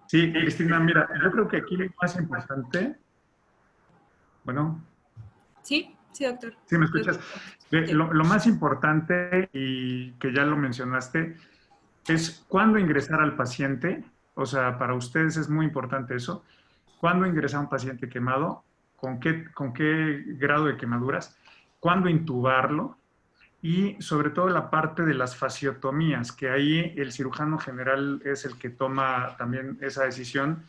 Sí, Cristina, mira, yo creo que aquí lo más importante, bueno, Sí, sí, doctor. ¿sí me escuchas? Sí. Lo más importante, y que ya lo mencionaste, es cuándo ingresar al paciente. O sea, para ustedes es muy importante eso. ¿Cuándo ingresar a un paciente quemado? ¿Con qué grado de quemaduras? ¿Cuándo intubarlo? Y sobre todo la parte de las fasciotomías, que ahí el cirujano general es el que toma también esa decisión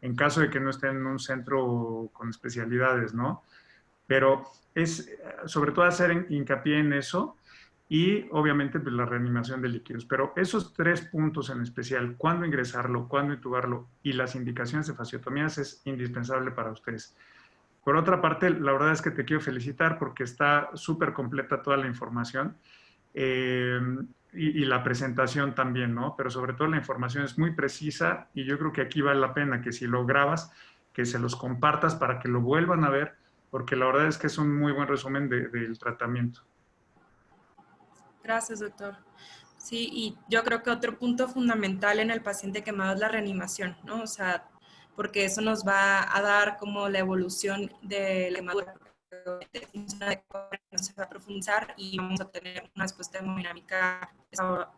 en caso de que no esté en un centro con especialidades, ¿no? Pero es sobre todo hacer hincapié en eso y obviamente pues, la reanimación de líquidos. Pero esos 3 puntos en especial, cuándo ingresarlo, cuándo intubarlo y las indicaciones de fasciotomías es indispensable para ustedes. Por otra parte, la verdad es que te quiero felicitar porque está súper completa toda la información eh, y la presentación también, ¿no? Pero sobre todo la información es muy precisa y yo creo que aquí vale la pena que si lo grabas, que se los compartas para que lo vuelvan a ver, porque la verdad es que es un muy buen resumen del tratamiento. Gracias, doctor. Sí, y yo creo que otro punto fundamental en el paciente quemado es la reanimación, ¿no? O sea, porque eso nos va a dar como la evolución de la quemadura. No se va a profundizar y vamos a tener una respuesta hemodinámica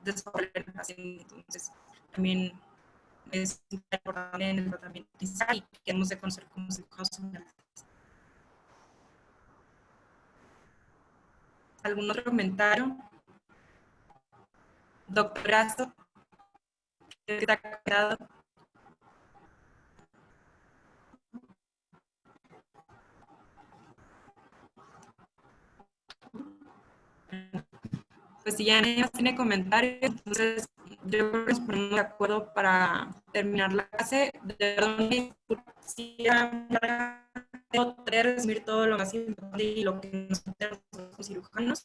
desfavorable en el paciente. Entonces, también es importante en el tratamiento inicial y queremos de conocer cómo se consume. ¿Algún otro comentario? Doctor Astro. está conectado. Pues si ya nadie más tiene comentarios, entonces yo creo que nos ponemos de acuerdo para terminar la clase. De verdad, si debo resumir todo lo más importante y lo que nos tenemos los cirujanos.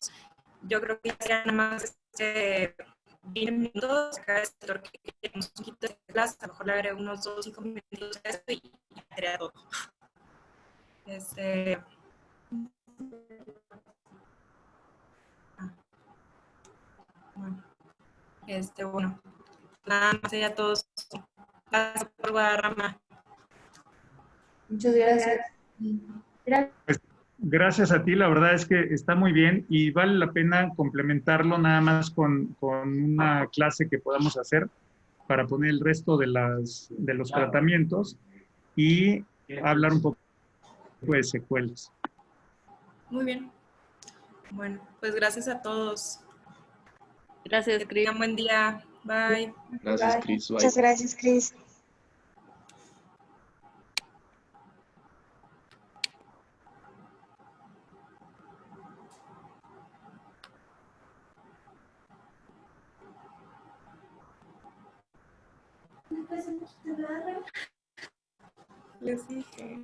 Yo creo que ya nada más 20 minutos, cada sector que queremos un poquito de clase, a lo mejor le agrego unos 2 o 5 minutos a esto y ya todo. Bueno, nada más sería todos. Gracias por Guadarrama. Muchas gracias. Pues, gracias a ti, la verdad es que está muy bien y vale la pena complementarlo nada más con una clase que podamos hacer para poner el resto de los tratamientos y hablar un poco de secuelas. Muy bien. Bueno, pues gracias a todos. Gracias, Que tengan buen día. Bye. Gracias, Cris. Bye. Muchas gracias, Cris. Les dije.